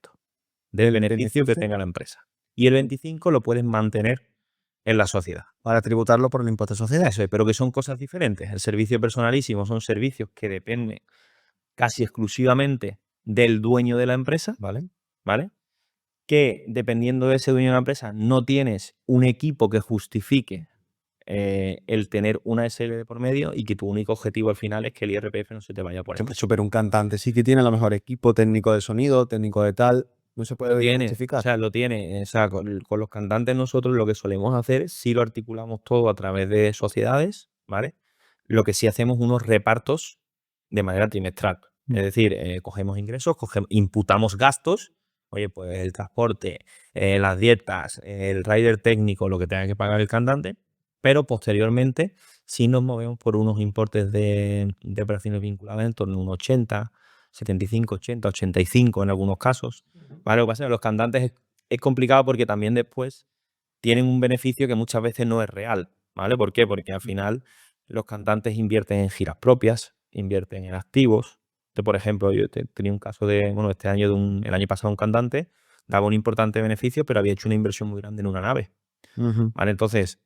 del beneficio que tenga la empresa. Y el 25% lo puedes mantener en la sociedad. Para tributarlo por el impuesto de sociedades. Eso es, pero que son cosas diferentes. El servicio personalísimo son servicios que dependen casi exclusivamente del dueño de la empresa, ¿Vale? ¿vale? Que dependiendo de ese dueño de la empresa no tienes un equipo que justifique el tener una SL de por medio y que tu único objetivo al final es que el IRPF no se te vaya por Por ahí. ejemplo, pero un cantante sí que tiene a lo mejor equipo técnico de sonido, técnico de tal. No se Lo puede tiene, justificar. o sea, lo tiene. O sea, con los cantantes nosotros lo que solemos hacer, sí lo articulamos todo a través de sociedades, ¿vale? Lo que sí hacemos unos repartos de manera trimestral. Es decir, cogemos ingresos, imputamos gastos, oye, pues el transporte, las dietas, el rider técnico, lo que tenga que pagar el cantante, pero posteriormente sí nos movemos por unos importes de operaciones vinculadas en torno a un 80, 75, 80, 85 en algunos casos. ¿Vale? Lo que pasa es que los cantantes es complicado porque también después tienen un beneficio que muchas veces no es real. ¿Vale? ¿Por qué? Porque al final los cantantes invierten en giras propias, invierten en activos. Entonces, por ejemplo, yo tenía un caso bueno, este año el año pasado un cantante daba un importante beneficio, pero había hecho una inversión muy grande en una nave. Ujú. ¿Vale? Entonces,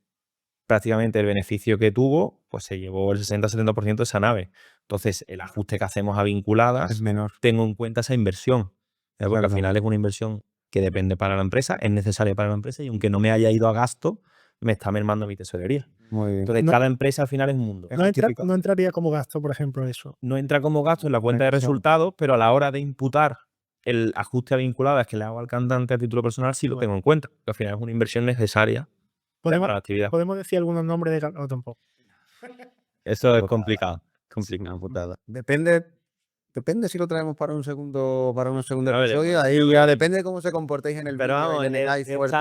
prácticamente el beneficio que tuvo, pues se llevó el 60-70% de esa nave. Entonces, el ajuste que hacemos a vinculadas, Es menor. tengo en cuenta esa inversión. Porque al final Exactamente. es una inversión que depende para la empresa, es necesaria para la empresa y aunque no me haya ido a gasto, me está mermando mi tesorería. Muy bien. Entonces, No- cada empresa al final es un mundo. Es No, justificado. no entraría como gasto, por ejemplo, eso. No entra como gasto en la cuenta de Conexión. resultados, pero a la hora de imputar el ajuste a vinculadas que le hago al cantante a título personal, sí lo Bueno. tengo en cuenta. Porque al final es una inversión necesaria ¿Podemos, para la actividad. podemos decir algunos nombres de no, tampoco. Eso es Putada. complicado. Sí, una putada. Depende si lo traemos para un segundo A ver, episodio. Ahí ya depende de cómo se comportéis en el Pero vídeo y vamos, le tengáis fuerte.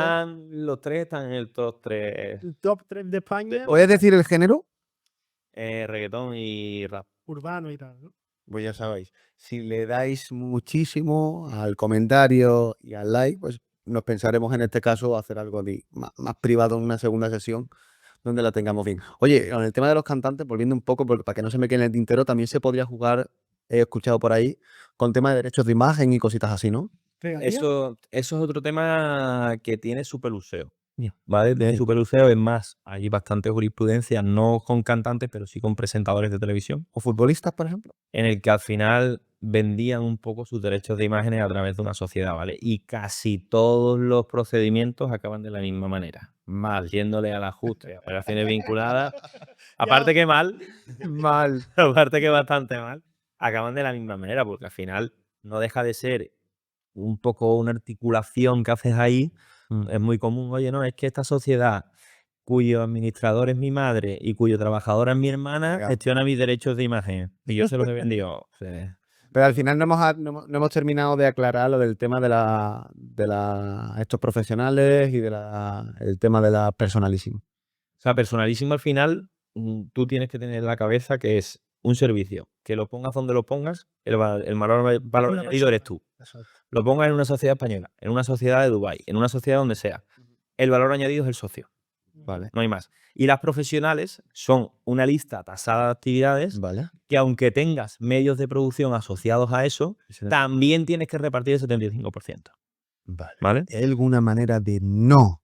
los tres están en el top 3. El top 3 de España, ¿Puedes decir el género? Reggaetón y rap. urbano y tal, ¿no? Pues ya sabéis, si le dais muchísimo al comentario y al like, pues nos pensaremos en este caso hacer algo más privado en una segunda sesión donde la tengamos bien. Oye, con el tema de los cantantes, volviendo un poco, porque para que no se me quede en el tintero, también se podría jugar, he escuchado por ahí, con tema de derechos de imagen y cositas así, ¿no? ¿Regalías? Eso es otro tema que tiene su peluseo. Ya. ¿Vale? Tiene Sí. su peluseo, es más, hay bastante jurisprudencia, no con cantantes, pero sí con presentadores de televisión, ¿O futbolistas, por ejemplo? en el que al final vendían un poco sus derechos de imágenes a través de una sociedad, ¿vale? Y casi todos los procedimientos acaban de la misma manera. Mal, yéndole al ajuste, a operaciones vinculadas. Aparte que mal, Mal. aparte que bastante mal, acaban de la misma manera, porque al final no deja de ser un poco una articulación que haces ahí. Es muy común, oye, no, es que esta sociedad cuyo administrador es mi madre y cuyo trabajadora es mi hermana, Venga. gestiona mis derechos de imagen. Y yo se los he vendido. Pero al final no hemos terminado de aclarar lo del tema de estos profesionales y el tema de la personalísima. O sea, personalísimo al final, tú tienes que tener en la cabeza que es un servicio. Que lo pongas donde lo pongas, el valor Una añadido eres tú. Exacto. Lo pongas en una sociedad española, en una sociedad de Dubái, en una sociedad donde sea. El valor añadido es el socio. Vale. No hay más. Y las profesionales son una lista tasada de actividades Vale. que aunque tengas medios de producción asociados a eso, también tienes que repartir el 75%. Vale. ¿Vale? ¿Hay alguna manera de no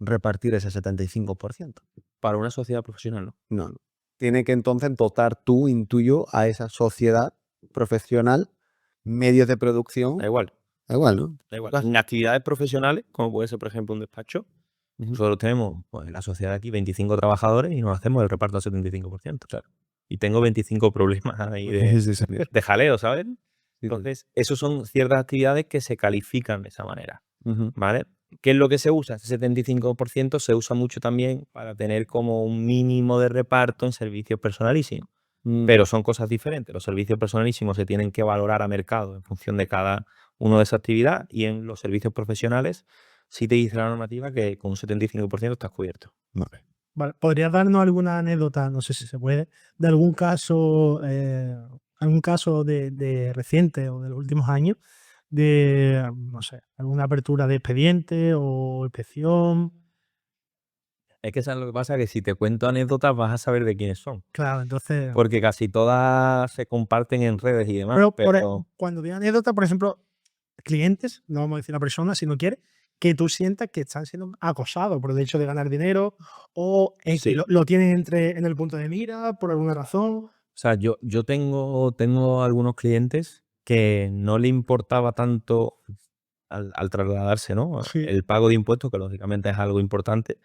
repartir ese 75%? Para una sociedad profesional, ¿no? No, no. Tiene que entonces dotar tú, intuyo, a esa sociedad profesional medios de producción. Da igual. Da igual, ¿no? Da igual. En actividades profesionales, como puede ser, por ejemplo, un despacho, nosotros tenemos, pues, en la sociedad aquí 25 trabajadores y nos hacemos el reparto al 75%. Claro. Y tengo 25 problemas ahí de jaleo, ¿sabes? Entonces, esos son ciertas actividades que se califican de esa manera. ¿Vale? ¿Qué es lo que se usa? Ese 75% se usa mucho también para tener como un mínimo de reparto en servicios personalísimos. Pero son cosas diferentes. Los servicios personalísimos se tienen que valorar a mercado en función de cada uno de esa actividad y en los servicios profesionales sí te dice la normativa que con un 75% estás cubierto. Vale. Vale, ¿podrías darnos alguna anécdota, no sé si se puede, de algún caso de reciente o de los últimos años, de, no sé, alguna apertura de expediente o inspección? Es que eso es lo que pasa, que si te cuento anécdotas vas a saber de quiénes son. Claro, entonces. Porque casi todas se comparten en redes y demás. Pero cuando digo anécdota, por ejemplo, clientes, no vamos a decir la persona, si no quiere, que tú sientas que están siendo acosados por el hecho de ganar dinero o Sí. lo tienen en el punto de mira por alguna razón. O sea, yo tengo algunos clientes que no le importaba tanto al trasladarse, ¿no? Sí. El pago de impuestos, que lógicamente es algo importante,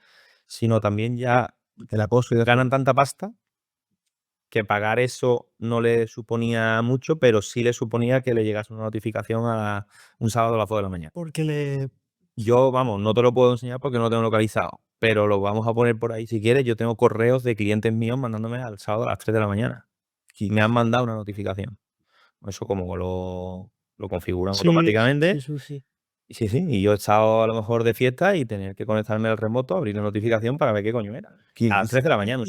sino también ya El acoso y ganan tanta pasta que pagar eso no le suponía mucho, pero sí le suponía que le llegase una notificación a un sábado a las 2 de la mañana. Porque Yo, vamos, no te lo puedo enseñar porque no lo tengo localizado, pero lo vamos a poner por ahí si quieres. Yo tengo correos de clientes míos mandándome al sábado a las 3 de la mañana. Y me han mandado una notificación. Eso como lo configuran automáticamente. Sí. Sí, y yo he estado a lo mejor de fiesta y tener que conectarme al remoto, abrir la notificación para ver qué coño era. A las 3 de la mañana.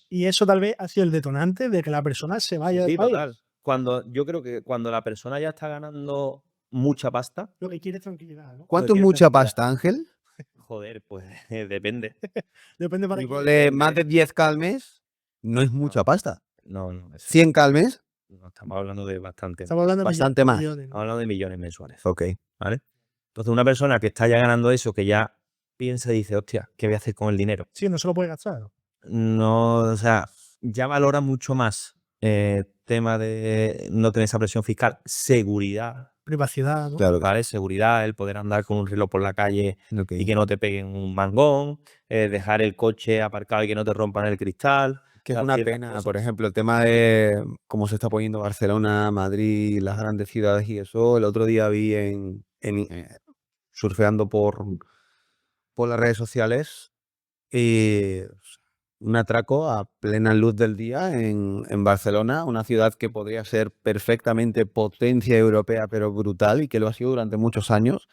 Y eso tal vez ha sido el detonante de que la persona se vaya del país. Total. Yo creo que cuando la persona ya está ganando mucha pasta, Lo que quiere es tranquilidad, ¿no? ¿Cuánto es quiere mucha tranquilidad. pasta, Ángel? joder, pues depende. Depende para Igual más de 10K al mes no es mucha pasta. No, 100K al mes, no, estamos hablando de bastante. Estamos hablando de bastante más. millones, ¿no? Estamos hablando de millones mensuales. Ok. ¿Vale? Entonces, una persona que está ya ganando eso, que ya piensa y dice, hostia, ¿qué voy a hacer con el dinero? Sí, no se lo puede gastar, ¿no? No, o sea, ya valora mucho más tema de no tener esa presión fiscal, seguridad, Privacidad, ¿no? Claro. ¿vale? Seguridad, el poder andar con un reloj por la calle Ok. y que no te peguen un mangón, dejar el coche aparcado y que no te rompan el cristal. Que es o sea, una ciertas pena, cosas. por ejemplo, el tema de cómo se está poniendo Barcelona, Madrid, las grandes ciudades y eso. El otro día vi surfeando por las redes sociales un atraco a plena luz del día en Barcelona, una ciudad que podría ser perfectamente potencia europea, pero brutal, y que lo ha sido durante muchos años,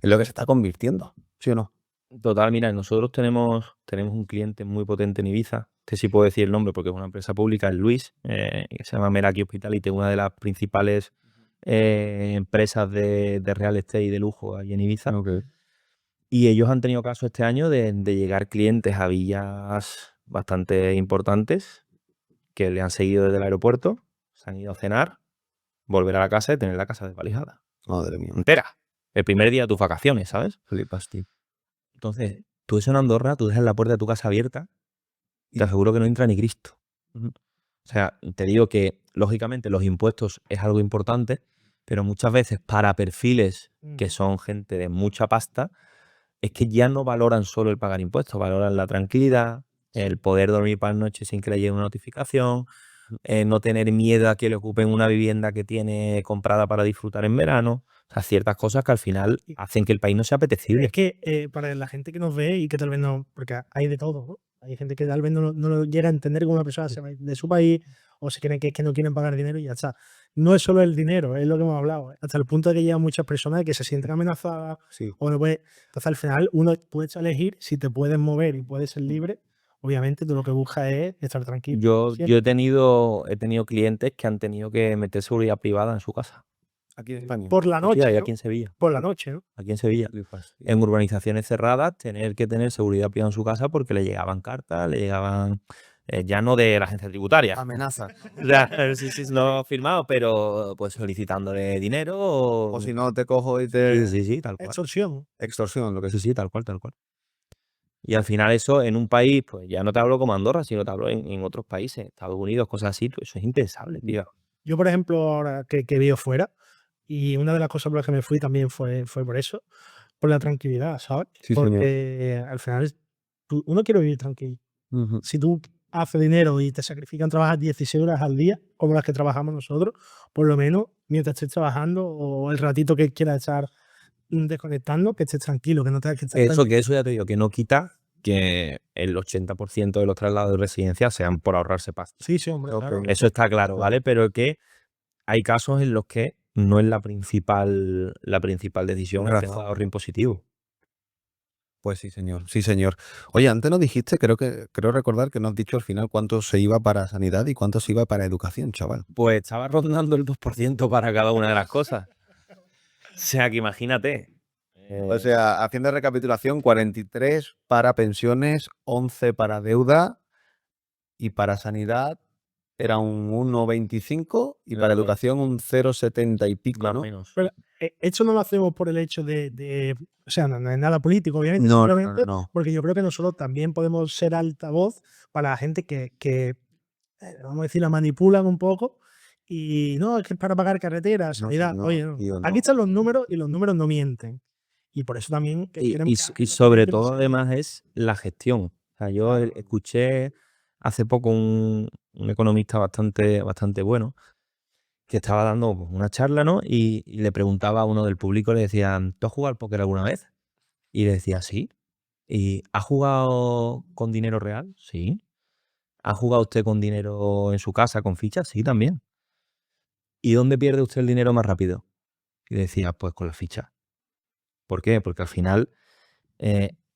en lo que se está convirtiendo, ¿sí o no? Total, mira, nosotros tenemos un cliente muy potente en Ibiza, que sí puedo decir el nombre porque es una empresa pública, es Luis, que se llama Meraki Hospitality, una de las principales empresas de real estate y de lujo ahí en Ibiza. Y ellos han tenido caso este año de llegar clientes a villas bastante importantes que le han seguido desde el aeropuerto, se han ido a cenar, volver a la casa y tener la casa desvalijada. Madre mía. Entera. El primer día de tus vacaciones, ¿sabes? Flipas, tío. Entonces, tú eso en Andorra, tú dejas la puerta de tu casa abierta y te aseguro que no entra ni Cristo. O sea, te digo que, lógicamente, los impuestos es algo importante, pero muchas veces para perfiles que son gente de mucha pasta, es que ya no valoran solo el pagar impuestos, valoran la tranquilidad, el poder dormir por la noche sin que le llegue una notificación, no tener miedo a que le ocupen una vivienda que tiene comprada para disfrutar en verano. O sea, ciertas cosas que al final hacen que el país no sea apetecible. Es que para la gente que nos ve y que tal vez no, porque hay de todo, ¿no? Hay gente que tal vez no lo llega a entender cómo una persona se va de su país o se cree que es que no quieren pagar dinero y ya está. No es solo el dinero, es lo que hemos hablado. Hasta el punto de que llegan muchas personas que se sienten amenazadas. Sí. O no puede, entonces al final uno puede elegir si te puedes mover y puedes ser libre. Obviamente tú lo que buscas es estar tranquilo. Yo he tenido clientes que han tenido que meter seguridad privada en su casa. Aquí en España. Por la noche. Sí, ¿no? aquí en Sevilla. Por la noche, ¿no? Aquí en Sevilla. En urbanizaciones cerradas, tener que tener seguridad privada en su casa porque le llegaban cartas, le llegaban, ya no de la agencia tributaria, Amenaza. no firmado, pero pues solicitándole dinero O si no, te cojo y te... Sí, tal cual. Extorsión. Extorsión, lo que Sí, tal cual. Y al final eso en un país, pues ya no te hablo como Andorra, sino te hablo en otros países, Estados Unidos, cosas así, pues eso es impensable, tío. Yo, por ejemplo, ahora que vivo fuera, y una de las cosas por las que me fui también fue por eso, por la tranquilidad, ¿sabes? Sí, señor. Porque al final uno quiere vivir tranquilo. Si tú haces dinero y te sacrifican trabajar 16 horas al día, como las que trabajamos nosotros, por lo menos mientras estés trabajando o el ratito que quieras estar desconectando, que estés tranquilo, que no tengas que estar Eso ya te digo, que no quita que el 80% de los traslados de residencia sean por ahorrarse pasta. Sí, hombre, Ok. claro. Eso está claro, ¿vale? Pero que hay casos en los que no es la principal decisión el tema de ahorro impositivo. Pues sí, señor. Sí, señor. Oye, antes nos dijiste, creo recordar que nos has dicho al final cuánto se iba para sanidad y cuánto se iba para educación, chaval. Pues estaba rondando el 2% para cada una de las cosas. O sea, que imagínate. O sea, haciendo recapitulación, 43 para pensiones, 11 para deuda y para sanidad era un 1,25 y para educación un 0,70 y pico, Más o ¿no? menos. Pero esto no lo hacemos por el hecho o sea, no es nada político, obviamente. No, simplemente no. porque yo creo que nosotros también podemos ser altavoz para la gente que vamos a decir, la manipulan un poco. Y no, es que es para pagar carreteras, sanidad. no, Oye, no. tío, no. Aquí están los números y los números no mienten. Y por eso también Y queremos sobre todo, además, es la gestión. O sea, yo escuché hace poco un economista bastante bueno que estaba dando pues, una charla, ¿no? Y le preguntaba a uno del público, le decían, ¿tú has jugado al póker alguna vez? Y le decía, sí. ¿Y has jugado con dinero real? Sí. ¿Ha jugado usted con dinero en su casa, con fichas? Sí, también. ¿Y dónde pierde usted el dinero más rápido? Y decía, pues con las fichas. ¿Por qué? Porque al final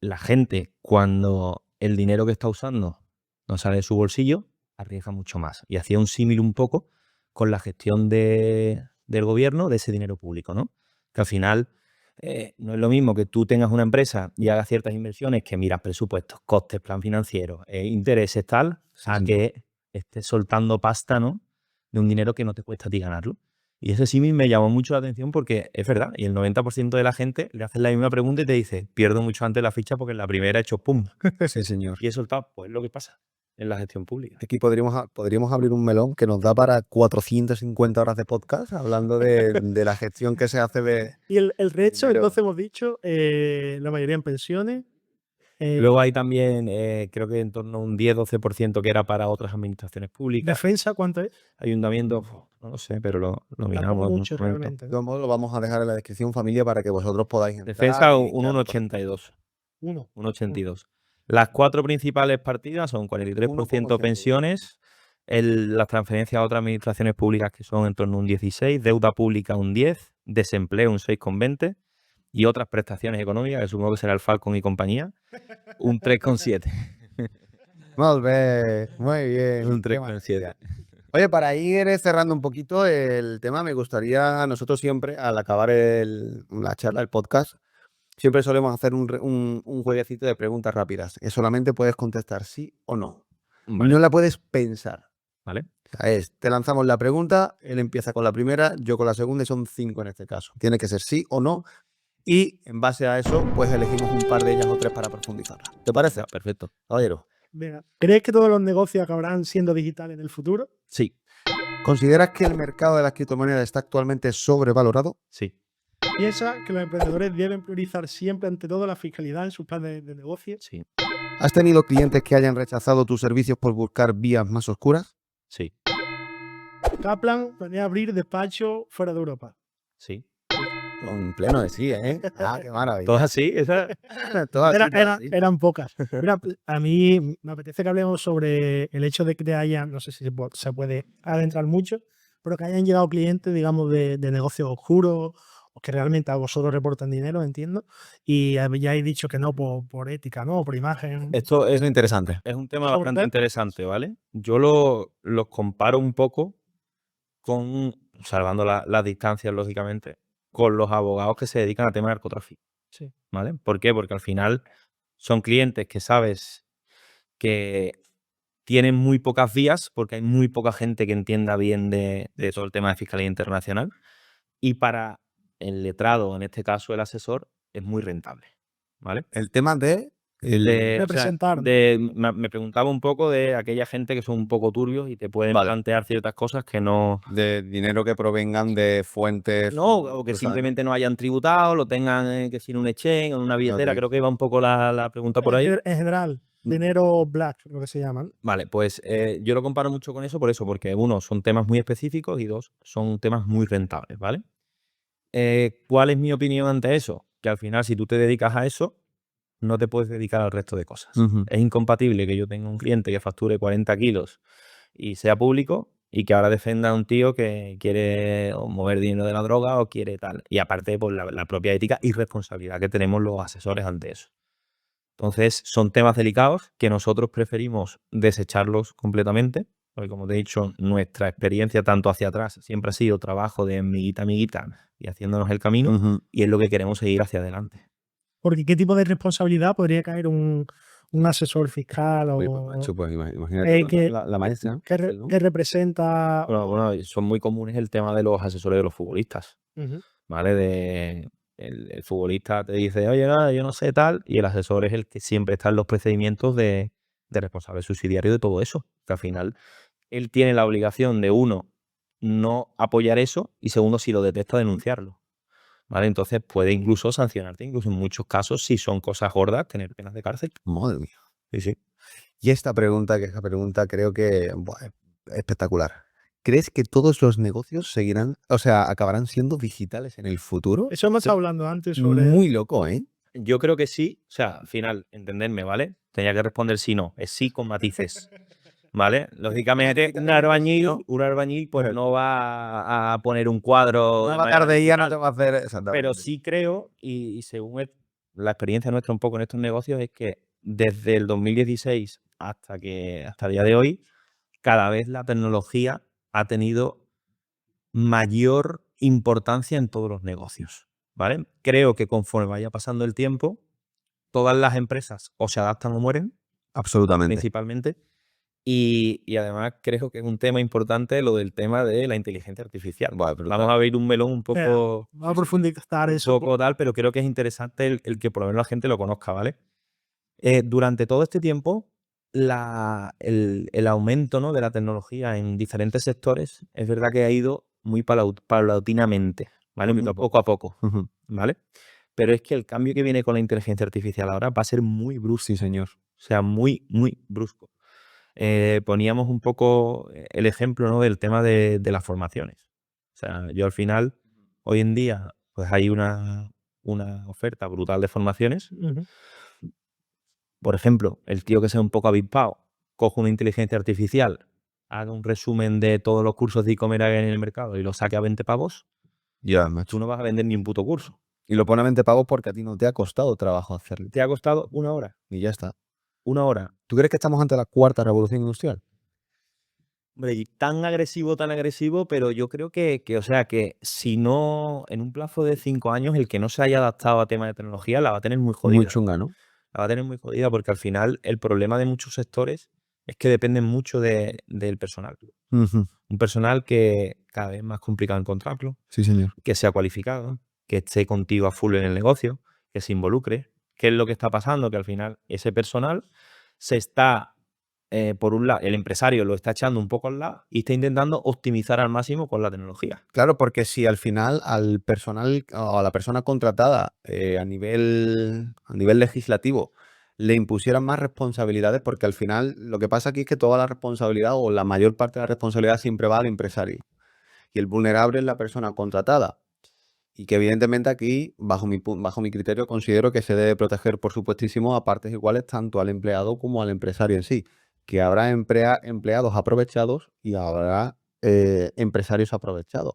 la gente, cuando el dinero que está usando no sale de su bolsillo, arriesga mucho más. Y hacía un símil un poco con la gestión del gobierno de ese dinero público, ¿no? Que al final no es lo mismo que tú tengas una empresa y hagas ciertas inversiones que miras presupuestos, costes, plan financiero, intereses, tal, a sí. que estés soltando pasta, ¿no? De un dinero que no te cuesta a ti ganarlo. Y ese símil me llamó mucho la atención porque es verdad, y el 90% de la gente le haces la misma pregunta y te dice, pierdo mucho antes la ficha porque en la primera he hecho pum. Sí, señor. Y he soltado, pues es lo que pasa en la gestión pública. Aquí podríamos abrir un melón que nos da para 450 horas de podcast hablando de la gestión que se hace de... Y el resto, dinero. entonces hemos dicho, la mayoría en pensiones. Luego hay también, creo que en torno a un 10-12% que era para otras administraciones públicas. Defensa, ¿cuánto es? Ayuntamientos, no lo sé, pero lo Tampoco miramos. en un mucho momento. realmente. De ¿no? todos modos, lo vamos a dejar en la descripción, familia, para que vosotros podáis entrar. Defensa y un echarlo 1,82. Uno. 1,82. Las cuatro principales partidas son 43% 1,82. pensiones, las transferencias a otras administraciones públicas que son en torno a un 16, deuda pública un 10, desempleo un 6,20 y otras prestaciones económicas, que supongo que será el Falcon y compañía, un 3,7. Muy bien. Un qué 3,7. maravilla. Oye, para ir cerrando un poquito el tema, me gustaría, nosotros siempre, al acabar la charla, el podcast, siempre solemos hacer un jueguecito de preguntas rápidas, que solamente puedes contestar sí o no. Vale. No la puedes pensar. ¿Vale? O sea, te lanzamos la pregunta, él empieza con la primera, yo con la segunda y son 5 en este caso. Tiene que ser sí o no. Y en base a eso, pues elegimos un par de ellas o tres para profundizarla. ¿Te parece? Ya, perfecto. Caballero. Venga, ¿crees que todos los negocios acabarán siendo digitales en el futuro? Sí, ¿Consideras que el mercado de las criptomonedas está actualmente sobrevalorado? sí, ¿Piensas que los emprendedores deben priorizar siempre ante todo la fiscalidad en sus planes de negocio? sí, ¿Has tenido clientes que hayan rechazado tus servicios por buscar vías más oscuras? sí, Kaplan planea abrir despacho fuera de Europa. sí. En pleno de sí, ¿eh? Ah, qué maravilla. ¿Todas así? Esa... Todas Era- así, todas era- así. eran pocas. Mira, a mí me apetece que hablemos sobre el hecho de que te hayan, no sé si se puede adentrar mucho, pero que hayan llegado clientes, digamos, de negocios oscuros o que realmente a vosotros reportan dinero, entiendo, y ya habéis dicho que no por ética, ¿no? O por imagen. Esto Es interesante. es un tema Sobre bastante todo- interesante, ¿vale? Yo los comparo un poco con, salvando las distancias, lógicamente, con los abogados que se dedican a temas de narcotráfico, Sí. ¿vale? ¿Por qué? Porque al final son clientes que sabes que tienen muy pocas vías, porque hay muy poca gente que entienda bien de todo el tema de fiscalía internacional, y para el letrado, en este caso el asesor, es muy rentable, ¿vale? El tema de... Representar. Me preguntaba un poco de aquella gente que son un poco turbios y te pueden Vale. plantear ciertas cosas que no... de dinero que provengan de fuentes... No, o que cruzadas, simplemente no hayan tributado, lo tengan que sin un exchange o en una billetera. Ok. Creo que va un poco la pregunta por ahí. En general, dinero black, lo que se llaman. Vale, pues yo lo comparo mucho con eso por eso, porque uno, son temas muy específicos y dos, son temas muy rentables, ¿vale? ¿Cuál es mi opinión ante eso? Que al final, si tú te dedicas a eso, no te puedes dedicar al resto de cosas. Ujú. Es incompatible que yo tenga un cliente que facture 40 kilos y sea público y que ahora defenda a un tío que quiere o mover dinero de la droga o quiere tal. Y aparte, pues la propia ética y responsabilidad que tenemos los asesores ante eso. Entonces, son temas delicados que nosotros preferimos desecharlos completamente, porque como te he dicho, nuestra experiencia tanto hacia atrás siempre ha sido trabajo de amiguita, y haciéndonos el camino, Ujú. y es lo que queremos seguir hacia adelante. Porque ¿qué tipo de responsabilidad podría caer un asesor fiscal Oye, o pues, macho, pues imagínate que- la maestra. ¿no? que representa? Bueno, son muy comunes el tema de los asesores de los futbolistas, Ujú. ¿vale? El futbolista te dice, oye, nada, yo no sé tal, y el asesor es el que siempre está en los procedimientos de responsable subsidiario de todo eso. Que al final él tiene la obligación de, uno, no apoyar eso, y segundo, si lo detecta, denunciarlo. ¿Vale? Entonces puede incluso sancionarte, incluso en muchos casos, si son cosas gordas, tener penas de cárcel. Madre mía. Sí, sí. Y esta pregunta, que esa pregunta creo que buah, es espectacular. ¿Crees que todos los negocios seguirán, o sea, acabarán siendo digitales en el futuro? Eso hemos Sí. estado hablando antes sobre... Muy loco, ¿eh? Yo creo que sí. O sea, al final, entenderme, ¿vale? Tenía que responder sí, no. Es sí con matices. ¿Vale? Lógicamente, un albañil pues no va a poner un cuadro. de Una manera tardería no digital. te va a hacer exactamente. Pero sí creo, y según la experiencia nuestra un poco en estos negocios, es que desde el 2016 hasta el día de hoy, cada vez la tecnología ha tenido mayor importancia en todos los negocios, ¿vale? Creo que conforme vaya pasando el tiempo, todas las empresas o se adaptan o mueren, Absolutamente. principalmente, y además creo que es un tema importante lo del tema de la inteligencia artificial. Buah, brutal. Vamos a abrir un melón un poco, Vamos a profundizar eso. tal, pero creo que es interesante el que por lo menos la gente lo conozca, ¿vale? Durante todo este tiempo, el aumento, ¿no?, de la tecnología en diferentes sectores es verdad que ha ido muy paulatinamente, ¿vale? Poco a poco, Ujú. ¿vale? Pero es que el cambio que viene con la inteligencia artificial ahora va a ser muy brusco. Sí, señor. O sea, muy, muy brusco. Poníamos un poco el ejemplo, ¿no?, del tema de las formaciones. O sea, yo al final, hoy en día, pues hay una oferta brutal de formaciones. Ujú. Por ejemplo, el tío que sea un poco avispado, coge una inteligencia artificial, haga un resumen de todos los cursos de e-commerce que hay en el mercado y lo saque a 20 pavos, Ya, macho. tú no vas a vender ni un puto curso. Y lo pone a 20 pavos porque a ti no te ha costado trabajo hacerlo. Te ha costado una hora. Y ya está. Una hora. ¿Tú crees que estamos ante la cuarta revolución industrial? Hombre, y tan agresivo, pero yo creo o sea, que si no, en un plazo de 5 años, el que no se haya adaptado a temas de tecnología la va a tener muy jodida. Muy chunga, ¿no? La va a tener muy jodida porque al final el problema de muchos sectores es que dependen mucho del personal. Ujú. Un personal que cada vez es más complicado encontrarlo, Sí, señor. que sea cualificado, que esté contigo a full en el negocio, que se involucre. ¿Qué es lo que está pasando? Que al final ese personal se está, por un lado, el empresario lo está echando un poco al lado y está intentando optimizar al máximo con la tecnología. Claro, porque si al final al personal o a la persona contratada a nivel legislativo le impusieran más responsabilidades, porque al final lo que pasa aquí es que toda la responsabilidad o la mayor parte de la responsabilidad siempre va al empresario. Y el vulnerable es la persona contratada. Y que evidentemente aquí, bajo mi criterio, considero que se debe proteger, por supuestísimo, a partes iguales tanto al empleado como al empresario en sí. Que habrá empleados aprovechados y habrá empresarios aprovechados.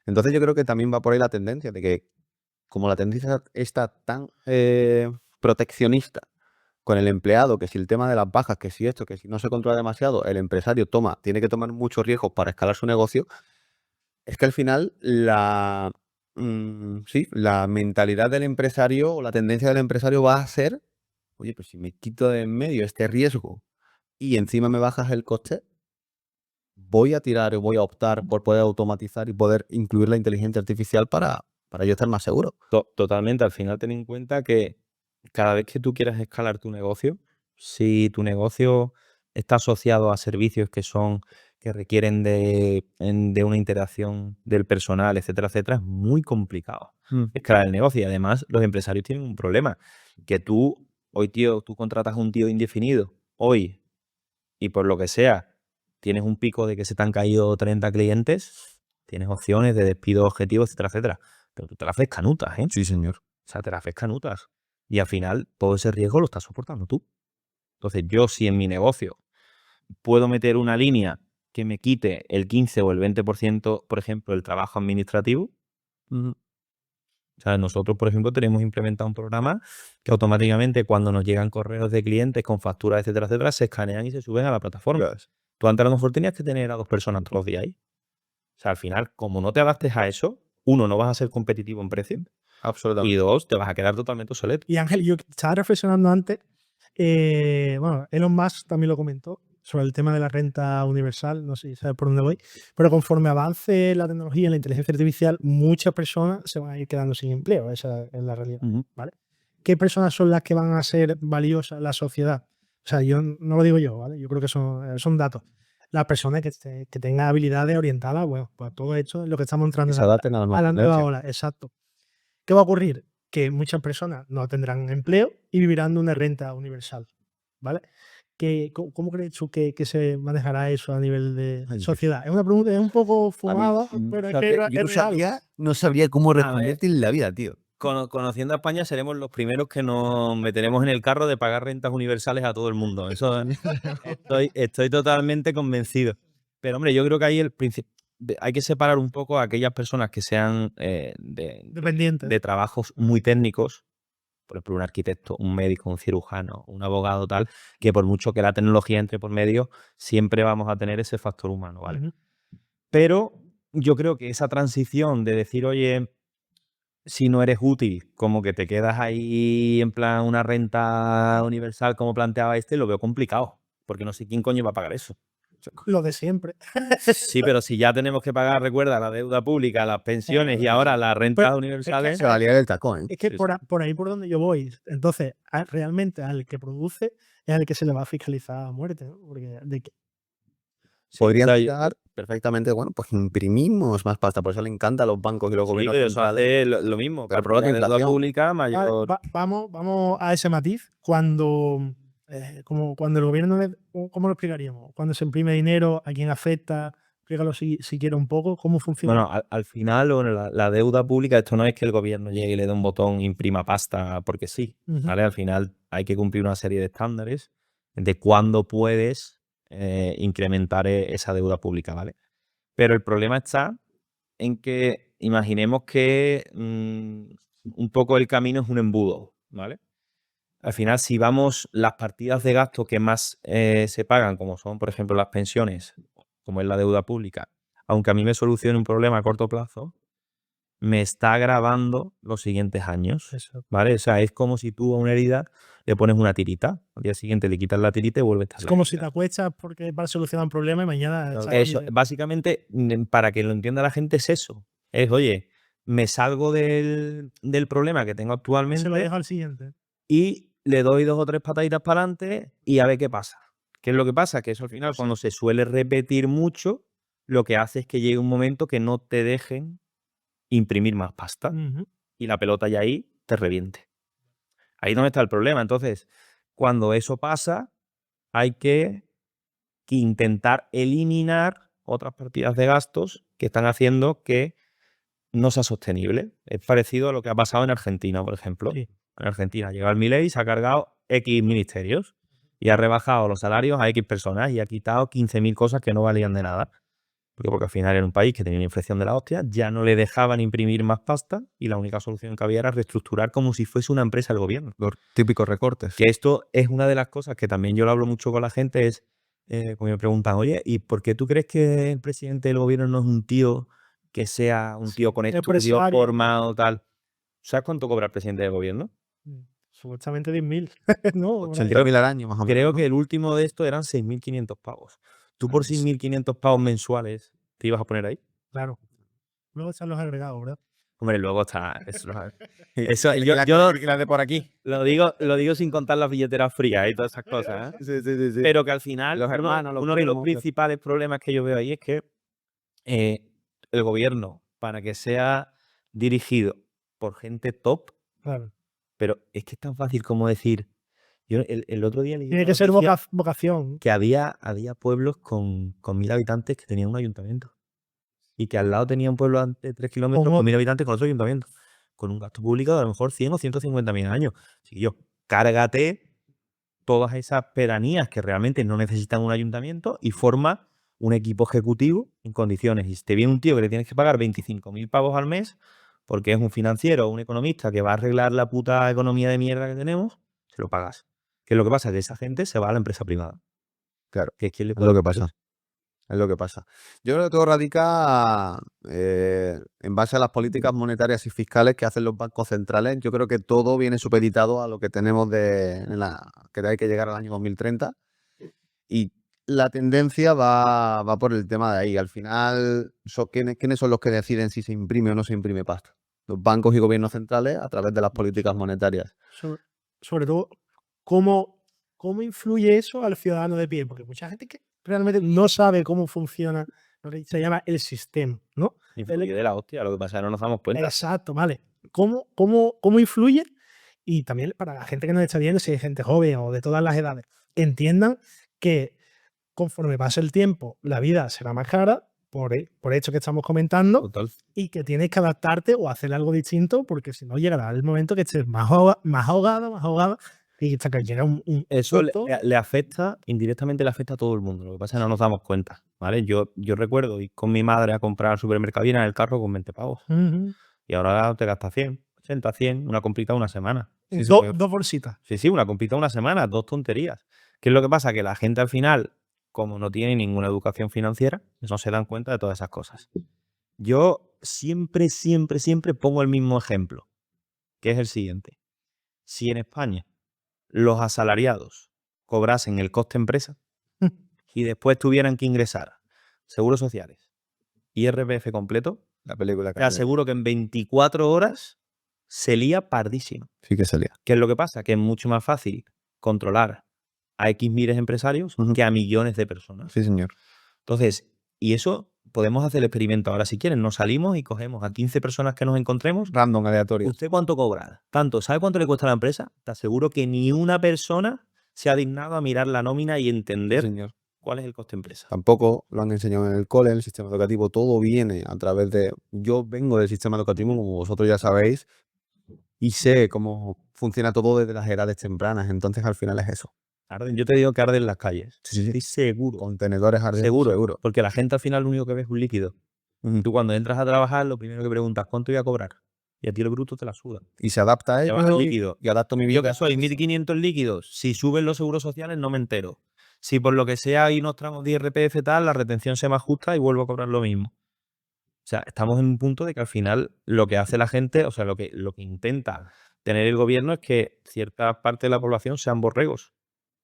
Entonces yo creo que también va por ahí la tendencia de que como la tendencia está tan proteccionista con el empleado, que si el tema de las bajas, que si esto, que si no se controla demasiado, el empresario tiene que tomar muchos riesgos para escalar su negocio, es que al final sí, la mentalidad del empresario o la tendencia del empresario va a ser, oye, pues si me quito de en medio este riesgo y encima me bajas el coste, voy a tirar o voy a optar por poder automatizar y poder incluir la inteligencia artificial para yo estar más seguro. Totalmente. Al final ten en cuenta que cada vez que tú quieras escalar tu negocio, si tu negocio está asociado a servicios que requieren de una interacción del personal, etcétera, etcétera, es muy complicado escalar el negocio. Y además los empresarios tienen un problema, que tú contratas a un tío indefinido hoy y por lo que sea, tienes un pico de que se te han caído 30 clientes, tienes opciones de despido objetivo, etcétera, etcétera. Pero tú te las ves canutas, ¿eh? Sí, señor. O sea, te las ves canutas. Y al final, todo ese riesgo lo estás soportando tú. Entonces, yo si en mi negocio puedo meter una línea que me quite el 15 o el 20%, por ejemplo, el trabajo administrativo. O sea, nosotros, por ejemplo, tenemos implementado un programa que automáticamente cuando nos llegan correos de clientes con facturas, etcétera, etcétera, se escanean y se suben a la plataforma. Tú antes a lo mejor tenías que tener a 2 personas todos los días ahí. O sea, al final, como no te adaptes a eso, uno, no vas a ser competitivo en precio y Absolutamente. 2, te vas a quedar totalmente obsoleto. Y Ángel, yo estaba reflexionando antes, bueno, Elon Musk también lo comentó sobre el tema de la renta universal, no sé si sabes por dónde voy, pero conforme avance la tecnología y la inteligencia artificial, muchas personas se van a ir quedando sin empleo, esa es la realidad, ¿vale? ¿Qué personas son las que van a ser valiosas en la sociedad? O sea, yo no lo digo yo, ¿vale? Yo creo que son datos. Las personas que tengan habilidades orientadas, bueno, pues todo esto es lo que estamos entrando Que se adapten a las a la nueva tendencias. ola, exacto. ¿Qué va a ocurrir? Que muchas personas no tendrán empleo y vivirán de una renta universal, ¿vale? ¿Cómo crees tú que se manejará eso a nivel de Ay, sociedad? Es una pregunta, es un poco A mí, fumada, pero es que yo es real. no sabría cómo A ver. responderte en la vida, tío. Conociendo a España, seremos los primeros que nos meteremos en el carro de pagar rentas universales a todo el mundo. Eso estoy totalmente convencido. Pero, hombre, yo creo que ahí hay que separar un poco a aquellas personas que sean Dependientes. de trabajos muy técnicos, por ejemplo, un arquitecto, un médico, un cirujano, un abogado, tal, que por mucho que la tecnología entre por medio, siempre vamos a tener ese factor humano, ¿vale? Ujú. Pero yo creo que esa transición de decir, oye, si no eres útil, como que te quedas ahí en plan una renta universal como planteaba lo veo complicado, porque no sé quién coño va a pagar eso. Lo de siempre. Sí, pero si ya tenemos que pagar, recuerda, la deuda pública, las pensiones y ahora las rentas Pero universales. Se valía del tacón, ¿eh? es que Sí, por ahí por donde yo voy. Entonces, realmente al que produce es al que se le va a fiscalizar a muerte, ¿no? Porque sí, Podrían o sea, tirar perfectamente, bueno, pues imprimimos más pasta, por eso le encanta a los bancos y los sí, gobiernos pero eso centrales. hace lo mismo. Pero Cuanto provoca más deuda inflación. pública, mayor. vamos a ese matiz. Como cuando el gobierno, ¿cómo lo explicaríamos? Cuando se imprime dinero, ¿a quién afecta? Explícalo si quiere un poco, ¿cómo funciona? Bueno, al final, bueno, la deuda pública, esto no es que el gobierno llegue y le dé un botón, imprima pasta porque sí, Ujú. ¿vale? Al final hay que cumplir una serie de estándares de cuándo puedes incrementar esa deuda pública, ¿vale? Pero el problema está en que imaginemos que un poco el camino es un embudo, ¿vale? Al final, si vamos las partidas de gasto que más se pagan, como son, por ejemplo, las pensiones, como es la deuda pública, aunque a mí me solucione un problema a corto plazo, me está agravando los siguientes años, Eso. ¿vale? O sea, es como si tú a una herida le pones una tirita, al día siguiente le quitas la tirita y vuelve a estar Es la como si herida. te acuestas porque para solucionar un problema y mañana estás Eso, aquí. básicamente, para que lo entienda la gente, es eso. Es, oye, me salgo del problema que tengo Se lo actualmente dejo al siguiente. y le doy 2 o 3 pataditas para adelante y a ver qué pasa. ¿Qué es lo que pasa? Que eso al final, cuando se suele repetir mucho, lo que hace es que llegue un momento que no te dejen imprimir más pasta Ujú. y la pelota ya ahí te reviente. Ahí es donde está el problema. Entonces, cuando eso pasa, hay que intentar eliminar otras partidas de gastos que están haciendo que no sea sostenible. Es parecido a lo que ha pasado en Argentina, por ejemplo. Sí. En Argentina llega el Milei y se ha cargado X ministerios y ha rebajado los salarios a X personas y ha quitado 15.000 cosas que no valían de nada. Porque al final era un país que tenía una inflación de la hostia, ya no le dejaban imprimir más pasta y la única solución que había era reestructurar como si fuese una empresa del gobierno. Los típicos recortes. Que esto es una de las cosas que también yo lo hablo mucho con la gente, es cuando me preguntan, oye, ¿y por qué tú crees que el presidente del gobierno no es un tío que sea un tío con estudios, Empresario. formado, tal? ¿Sabes cuánto cobra el presidente del gobierno? Supuestamente 10.000. No, 80.000 al año, más o menos. Creo ¿no? que el último de esto eran 6.500 pavos. ¿Tú por 6.500 pavos mensuales te ibas a poner ahí? claro. Luego están los agregados, ¿verdad? Hombre, luego está. Eso, Y yo la de por aquí. lo digo sin contar las billeteras frías y todas esas cosas, ¿eh? Sí. Pero que al final, Los hermanos, los uno de los primos. principales problemas que yo veo ahí es que el gobierno, para que sea dirigido por gente top, Claro. pero es que es tan fácil como decir. Yo el otro día leí Tiene una que ser noticia vocación. que había pueblos con 1.000 habitantes que tenían un ayuntamiento. Y que al lado tenía un pueblo de 3 kilómetros con 1.000 habitantes con otro ayuntamiento. Con un gasto público de a lo mejor 100 o 150.000 al año. Así que cárgate todas esas pedanías que realmente no necesitan un ayuntamiento y forma un equipo ejecutivo en condiciones. Y si te viene un tío que le tienes que pagar 25.000 pavos al mes porque es un financiero o un economista que va a arreglar la puta economía de mierda que tenemos, se lo pagas. ¿Qué es lo que pasa? Que esa gente se va a la empresa privada. Claro, Que es quien le es puede lo que pagar pasa. Es lo que pasa. Yo creo que todo radica en base a las políticas monetarias y fiscales que hacen los bancos centrales. Yo creo que todo viene supeditado a lo que tenemos que hay que llegar al año 2030. Y la tendencia va por el tema de ahí. Al final, ¿quiénes son los que deciden si se imprime o no se imprime pasta? Los bancos y gobiernos centrales a través de las políticas monetarias. Sobre todo, ¿cómo influye eso al ciudadano de pie? Porque mucha gente que realmente no sabe cómo funciona lo que se llama el sistema, ¿no? Influye de la hostia, lo que pasa es que no nos damos cuenta. Exacto, vale. ¿Cómo influye? y también para la gente que nos está viendo, si hay gente joven o de todas las edades, entiendan que conforme pase el tiempo, la vida será más cara por esto que estamos comentando Total. y que tienes que adaptarte o hacer algo distinto porque si no llegará el momento que estés más ahogada y hasta que llega un Eso punto. le afecta, indirectamente le afecta a todo el mundo. Lo que pasa es que no nos damos cuenta, ¿vale? Yo recuerdo ir con mi madre a comprar al supermercado y ir en el carro con 20 pavos. Ujú. Y ahora te gastas 100, 80, 100, una comprita una semana. Sí, Dos bolsitas. sí, una comprita una semana, 2 tonterías. ¿Qué es lo que pasa? Que la gente al final, como no tiene ninguna educación financiera, no se dan cuenta de todas esas cosas. Yo siempre, siempre, siempre pongo el mismo ejemplo, que es el siguiente. Si en España los asalariados cobrasen el coste empresa y después tuvieran que ingresar seguros sociales, IRPF completo, La película te aseguro que en 24 horas se lía pardísimo. sí que salía. ¿Qué es lo que pasa? Que es mucho más fácil controlar a X miles de empresarios Ujú. que a millones de personas. Sí, señor. Entonces, y eso podemos hacer el experimento ahora si quieren. Nos salimos y cogemos a 15 personas que nos encontremos. Random, aleatorio. ¿Usted cuánto cobra? Tanto. ¿Sabe cuánto le cuesta a la empresa? Te aseguro que ni una persona se ha dignado a mirar la nómina y Sí, entender señor. cuál es el coste empresa. Tampoco lo han enseñado en el cole, en el sistema educativo. Todo viene a través de... Yo vengo del sistema educativo, como vosotros ya sabéis, y sé cómo funciona todo desde las edades tempranas. Entonces, al final es eso. Arden, yo te digo que arden las calles. Sí, sí, sí. Estoy seguro. Contenedores ardiendo, Seguro. seguro. Porque la gente al final lo único que ve es un líquido. Ujú. Tú cuando entras a trabajar, lo primero que preguntas, ¿cuánto voy a cobrar? Y a ti el bruto te la suda. Y se adapta a Te va ello al líquido. y adapto mi Yo vida. que soy 1.500 líquidos, si suben los seguros sociales no me entero. Si por lo que sea hay unos tramos de IRPF tal, la retención se me ajusta y vuelvo a cobrar lo mismo. O sea, estamos en un punto de que al final lo que hace la gente, o sea, lo que intenta tener el gobierno es que cierta parte de la población sean borregos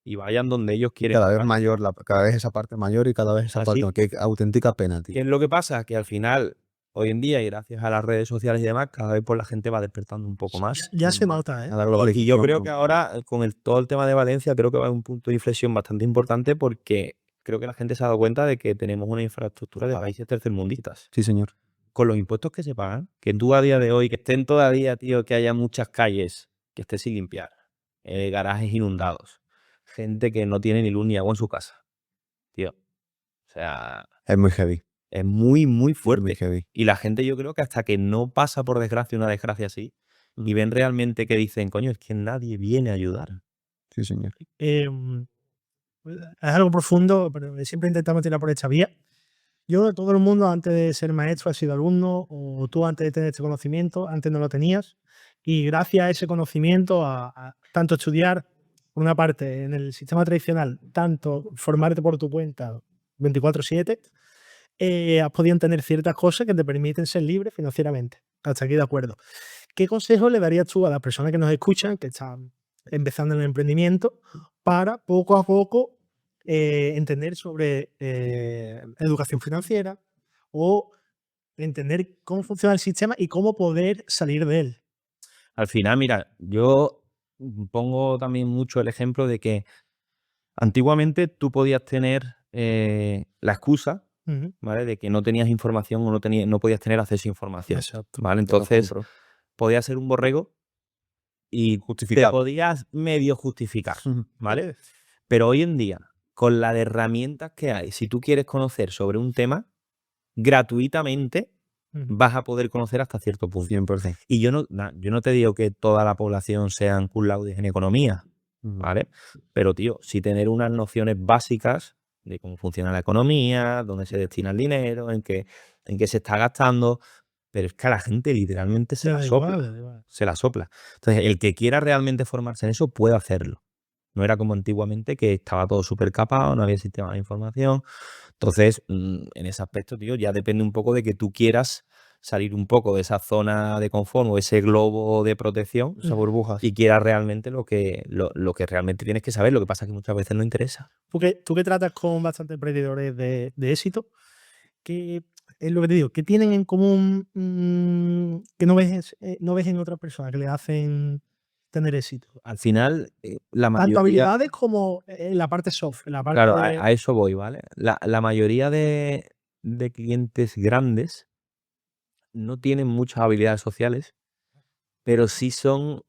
y vayan donde ellos quieren. Cada vez llegar. mayor, cada vez esa parte mayor y cada vez esa Así. parte. Qué auténtica pena, tío. ¿Qué es lo que pasa? Que al final, hoy en día, y gracias a las redes sociales y demás, cada vez pues la gente va despertando un poco más. Ya se nota, ¿eh? A la Y yo globalización, creo ¿no? que ahora, con todo el tema de Valencia, creo que va a un punto de inflexión bastante importante porque creo que la gente se ha dado cuenta de que tenemos una infraestructura de países tercermundistas. Sí, señor. Con los impuestos que se pagan, que tú a día de hoy, que estén todavía, tío, que haya muchas calles que esté sin limpiar, garajes inundados, gente que no tiene ni luz ni agua en su casa, tío. O sea, Es muy heavy. es muy, muy Muy fuerte. heavy. Y la gente yo creo que hasta que no pasa por desgracia una desgracia así, y ven realmente que dicen, coño, es que nadie viene a ayudar. Sí, señor. Es algo profundo, pero siempre intentamos tirar por esta vía. Yo creo que todo el mundo antes de ser maestro ha sido alumno, o tú antes de tener este conocimiento, antes no lo tenías. Y gracias a ese conocimiento, a tanto estudiar, por una parte, en el sistema tradicional, tanto formarte por tu cuenta 24/7, has podido tener ciertas cosas que te permiten ser libre financieramente. Hasta aquí de acuerdo. ¿Qué consejo le darías tú a las personas que nos escuchan, que están empezando en el emprendimiento, para poco a poco entender sobre educación financiera o entender cómo funciona el sistema y cómo poder salir de él? Al final, mira, yo pongo también mucho el ejemplo de que antiguamente tú podías tener la excusa, Ujú. ¿vale? De que no tenías información o no podías tener acceso a información, Exacto. ¿vale? Te lo Entonces, compro. podías ser un borrego y te Justificado. podías medio justificar, ¿vale? Pero hoy en día, con la de herramientas que hay, si tú quieres conocer sobre un tema, gratuitamente Ujú. vas a poder conocer hasta cierto punto. 100%. Y yo no te digo que toda la población sean cum laude en economía, ¿vale? Pero, tío, sí tener unas nociones básicas de cómo funciona la economía, dónde se destina el dinero, en qué se está gastando. Pero es que a la gente literalmente se Te la da sopla. igual, da igual. Se la sopla. Entonces, el que quiera realmente formarse en eso puede hacerlo. No era como antiguamente que estaba todo súper capado, no había sistema de información. Entonces, en ese aspecto, tío, ya depende un poco de que tú quieras salir un poco de esa zona de confort o ese globo de protección Esa burbuja. y quieras realmente lo que realmente tienes que saber. Lo que pasa es que muchas veces no interesa. Tú que tratas con bastantes emprendedores de éxito, ¿qué es lo que te digo? ¿Qué tienen en común que no ves en otras personas que le hacen tener éxito? Al final, la Tanto mayoría... habilidades como en la parte soft, en la parte Claro, a eso voy, ¿vale? La mayoría de clientes grandes no tienen muchas habilidades sociales, pero sí son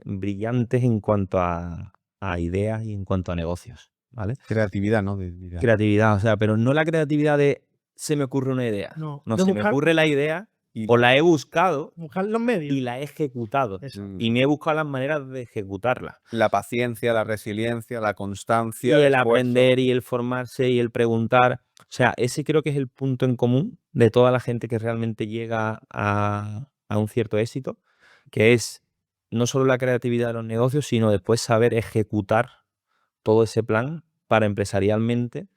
brillantes en cuanto a ideas y en cuanto a negocios, ¿vale? Creatividad, ¿no? Diría. Creatividad, o sea, pero no la creatividad de se me ocurre una idea. No, No, de se me buscar- ocurre la idea Y- o la he buscado Buscar los medios. y la he ejecutado. Exacto. Y me he buscado las maneras de ejecutarla. La paciencia, la resiliencia, la Y constancia, el esfuerzo. aprender y el formarse y el preguntar. O sea, ese creo que es el punto en común de toda la gente que realmente llega a un cierto éxito, que es no solo la creatividad de los negocios, sino después saber ejecutar todo ese plan para empresarialmente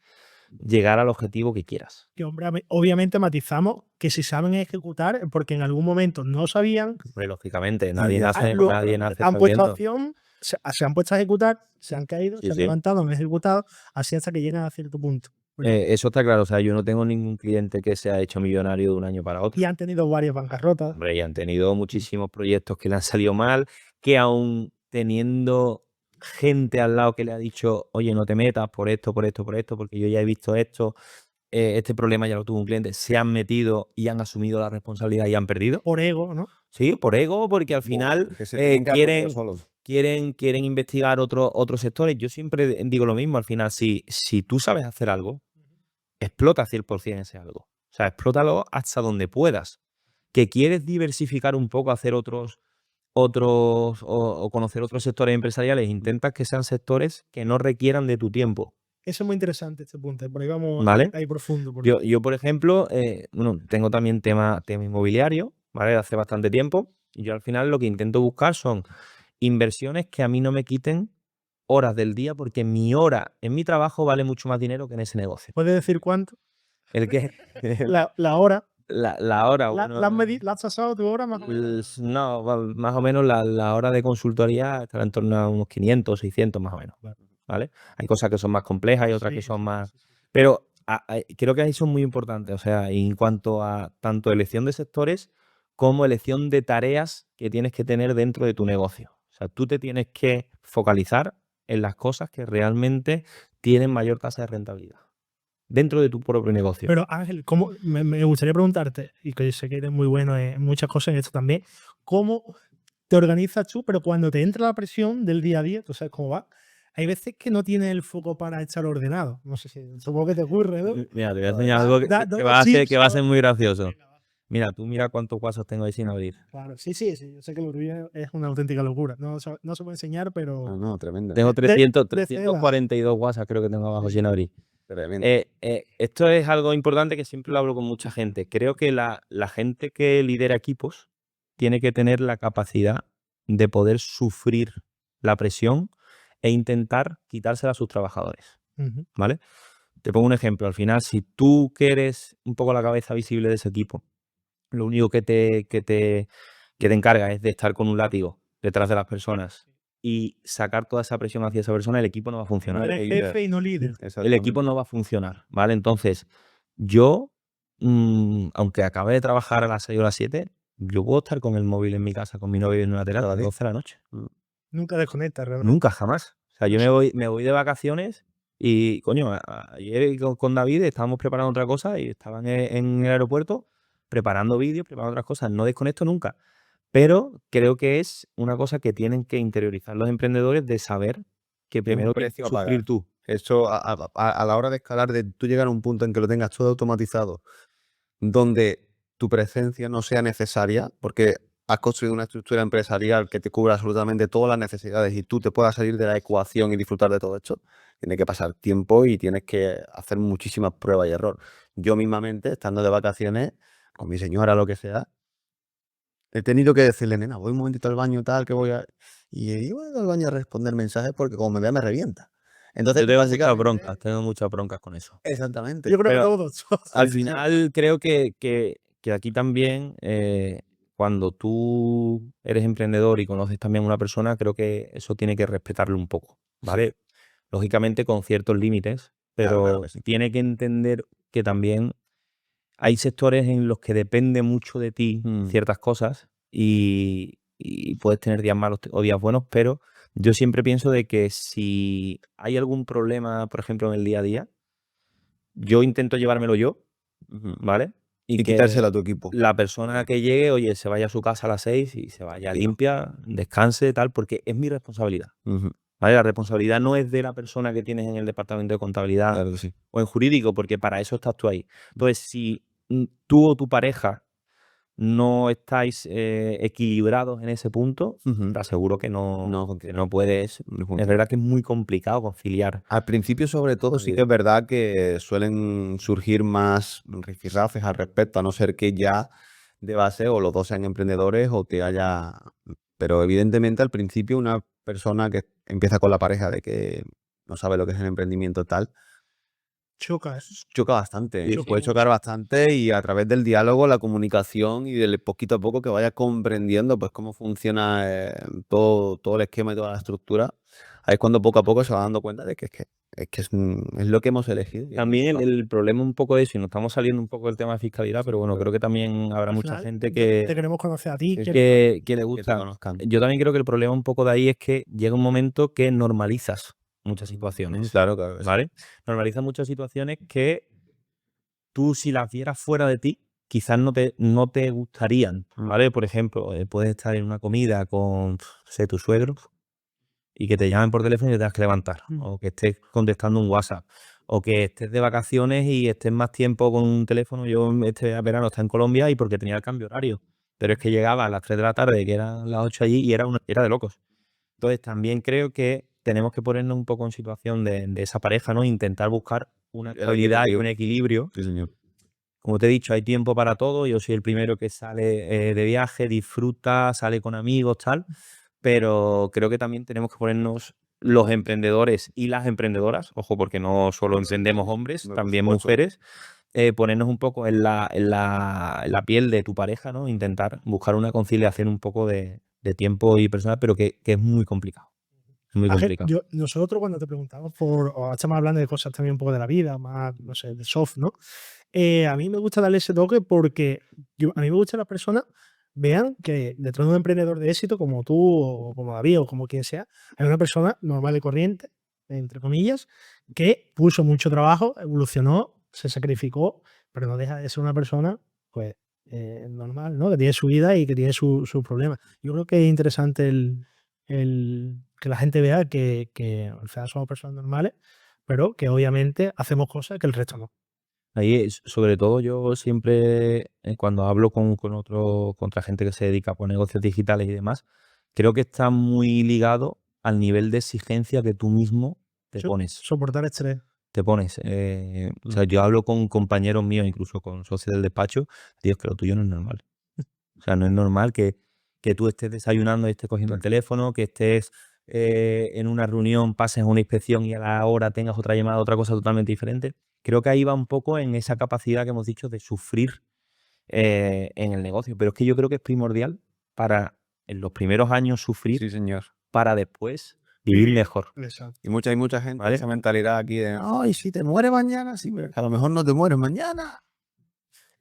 llegar al objetivo que quieras. Que obviamente matizamos que si saben ejecutar, porque en algún momento no sabían, Hombre, lógicamente, nadie ya nace, luego nadie nace han puesto sabiendo. acción, se han puesto a ejecutar, se han caído, Sí, se han sí. levantado, han ejecutado, así hasta que llegan a cierto punto. Eso está claro, o sea, yo no tengo ningún cliente que se ha hecho millonario de un año para otro. Y han tenido varias bancarrotas. Hombre, y han tenido muchísimos proyectos que le han salido mal, que aún teniendo gente al lado que le ha dicho, oye, no te metas por esto, por esto, por esto, porque yo ya he visto esto, este problema ya lo tuvo un cliente, se han metido y han asumido la responsabilidad y han perdido. Por ego, ¿no? Sí, por ego, porque al final Que se tienen que hacer quieren, solos. quieren investigar otros sectores. Yo siempre digo lo mismo, al final, si tú sabes hacer algo, explota 100% ese algo. O sea, explótalo hasta donde puedas. Que quieres diversificar un poco, hacer otros o conocer otros sectores empresariales, intenta que sean sectores que no requieran de tu tiempo. Eso es muy interesante este punto, por ahí vamos ¿Vale? ahí profundo. porque- Yo, por ejemplo, bueno, tengo también tema inmobiliario, ¿vale? De hace bastante tiempo. Y yo al final lo que intento buscar son inversiones que a mí no me quiten horas del día, porque mi hora en mi trabajo vale mucho más dinero que en ese negocio. ¿Puedes decir cuánto? El que La hora. la hora, ¿La bueno, has tasado tu hora más o menos? pues, no, más o menos la hora de consultoría estará en torno a unos 500, 600 más o menos, ¿vale? Hay cosas que son más complejas y otras Sí, que son sí, más... sí, sí. Pero creo que ahí son muy importantes, o sea, en cuanto a tanto elección de sectores como elección de tareas que tienes que tener dentro de tu negocio. O sea, tú te tienes que focalizar en las cosas que realmente tienen mayor tasa de rentabilidad dentro de tu propio negocio. Pero Ángel, me gustaría preguntarte, y que sé que eres muy bueno en muchas cosas en esto también, ¿cómo te organizas tú? Pero cuando te entra la presión del día a día, tú sabes cómo va, hay veces que no tienes el foco para estar ordenado. No sé si supongo que te ocurre, ¿no? Mira, te voy a enseñar algo que Da va a ser, tips, a ser ¿no? muy gracioso. Venga, va. Mira, tú mira cuántos WhatsApp tengo ahí sin abrir. Claro, sí, yo sé que lo tuyo es una auténtica locura. No, no se puede enseñar, pero No, no, tremendo. Tengo de 342 WhatsApp creo que tengo abajo sin abrir. Tremendo. Esto es algo importante que siempre lo hablo con mucha gente. Creo que la gente que lidera equipos tiene que tener la capacidad de poder sufrir la presión e intentar quitársela a sus trabajadores, Ujú. ¿vale? Te pongo un ejemplo. Al final, si tú que eres un poco la cabeza visible de ese equipo, lo único que te encarga es de estar con un látigo detrás de las personas y sacar toda esa presión hacia esa persona, el equipo no va a funcionar. Eres jefe y no líder. El equipo no va a funcionar, ¿vale? Entonces, yo, aunque acabe de trabajar a las 6 o las 7, yo puedo estar con el móvil en mi casa, con mi novio en una terraza a las 12 de la noche. Nunca desconectas, realmente. Nunca, jamás. O sea, yo me voy de vacaciones y, coño, ayer con David estábamos preparando otra cosa y estaban en el aeropuerto preparando vídeos, preparando otras cosas. No desconecto nunca. Pero creo que es una cosa que tienen que interiorizar los emprendedores de saber que primero tienes que precio a pagar. sufrir tú. Eso a la hora de escalar, de tú llegar a un punto en que lo tengas todo automatizado, donde tu presencia no sea necesaria, porque has construido una estructura empresarial que te cubra absolutamente todas las necesidades y tú te puedas salir de la ecuación y disfrutar de todo esto, tiene que pasar tiempo y tienes que hacer muchísimas pruebas y error. Yo mismamente, estando de vacaciones, con mi señora, lo que sea, he tenido que decirle, nena, voy un momentito al baño, tal, que voy a... Y voy al baño a responder mensajes porque como me vea me revienta. Entonces, Yo tengo muchas básicamente- broncas, con eso. Exactamente. Yo creo que Pero todos. Al final creo que aquí también, cuando tú eres emprendedor y conoces también a una persona, creo que eso tiene que respetarlo un poco, ¿vale? Lógicamente con ciertos límites, pero Claro que sí. tiene que entender que también hay sectores en los que depende mucho de ti ciertas cosas y puedes tener días malos o días buenos, pero yo siempre pienso de que si hay algún problema, por ejemplo, en el día a día, yo intento llevármelo yo, Ujú. ¿vale? Y que quitárselo a tu equipo. la persona que llegue, oye, se vaya a su casa a las 6 y se vaya limpia, descanse, tal, porque es mi responsabilidad. Ujú, ¿Vale? La responsabilidad no es de la persona que tienes en el departamento de contabilidad claro que sí. o en jurídico, porque para eso estás tú ahí. Entonces, si tú o tu pareja no estáis equilibrados en ese punto, Ujú. te aseguro que No no funciona. puedes. No Es funciona. verdad que es muy complicado conciliar. Al principio, sobre todo, sí que es verdad que suelen surgir más rifirrafes al respecto, a no ser que ya de base o los dos sean emprendedores o te haya... Pero evidentemente al principio una persona que empieza con la pareja de que no sabe lo que es el emprendimiento tal, Choca, ¿eh? choca bastante. Sí, Puede sí. chocar bastante y a través del diálogo, la comunicación y del poquito a poco que vayas comprendiendo pues cómo funciona todo el esquema y toda la estructura, ahí es cuando poco a poco se va dando cuenta de que es lo que hemos elegido. y También es el problema un poco de eso, y nos estamos saliendo un poco del tema de fiscalidad, pero bueno, creo que también habrá Al mucha final, gente te que, queremos conocer a ti. Es que le te gusta. conozcan. Yo también creo que el problema un poco de ahí es que llega un momento que normalizas muchas situaciones, Claro, claro que sí. ¿vale? Normalizas muchas situaciones que tú, si las vieras fuera de ti, quizás no te gustarían, ¿vale? Por ejemplo, puedes estar en una comida con, sé, tu suegro y que te llamen por teléfono y te tengas que levantar, o que estés contestando un WhatsApp, o que estés de vacaciones y estés más tiempo con un teléfono. Yo este verano estaba en Colombia y porque tenía el cambio horario, pero es que llegaba a las 3 de la tarde, que eran las 8 allí, y era de locos. Entonces también creo que tenemos que ponernos un poco en situación de esa pareja, ¿no? Intentar buscar una estabilidad y un equilibrio. Sí, señor. Como te he dicho, hay tiempo para todo. Yo soy el primero que sale de viaje, disfruta, sale con amigos, tal. Pero creo que también tenemos que ponernos los emprendedores y las emprendedoras, ojo, porque no solo emprendemos hombres, No, por también supuesto. mujeres, ponernos un poco en la piel de tu pareja, ¿no? Intentar buscar una conciliación un poco de tiempo y personal, pero que es muy complicado. Es muy Ángel, complicado. nosotros cuando te preguntamos o estamos hablando de cosas también un poco de la vida, más, no sé, de soft, ¿no? A mí me gusta darle ese toque porque a mí me gusta que las personas vean que detrás de un emprendedor de éxito como tú o como David o como quien sea, hay una persona normal y corriente, entre comillas, que puso mucho trabajo, evolucionó, se sacrificó, pero no deja de ser una persona, pues, normal, ¿no? Que tiene su vida y que tiene sus problemas. Yo creo que es interesante que la gente vea que al final somos personas normales, pero que obviamente hacemos cosas que el resto no. Ahí, sobre todo, yo siempre, cuando hablo con otra gente que se dedica a negocios digitales y demás, creo que está muy ligado al nivel de exigencia que tú mismo te pones. Soportar estrés. O sea, yo hablo con compañeros míos, incluso con socios del despacho, tío, es que lo tuyo no es normal. O sea, no es normal que tú estés desayunando y estés cogiendo el teléfono, que estés en una reunión, pases una inspección y a la hora tengas otra llamada, otra cosa totalmente diferente. Creo que ahí va un poco en esa capacidad que hemos dicho de sufrir en el negocio. Pero es que yo creo que es primordial para en los primeros años sufrir Sí, señor. para después vivir mejor. Exacto. Y hay mucha gente, ¿Vale? esa mentalidad aquí de, ay, si te mueres mañana, sí, pero a lo mejor no te mueres mañana.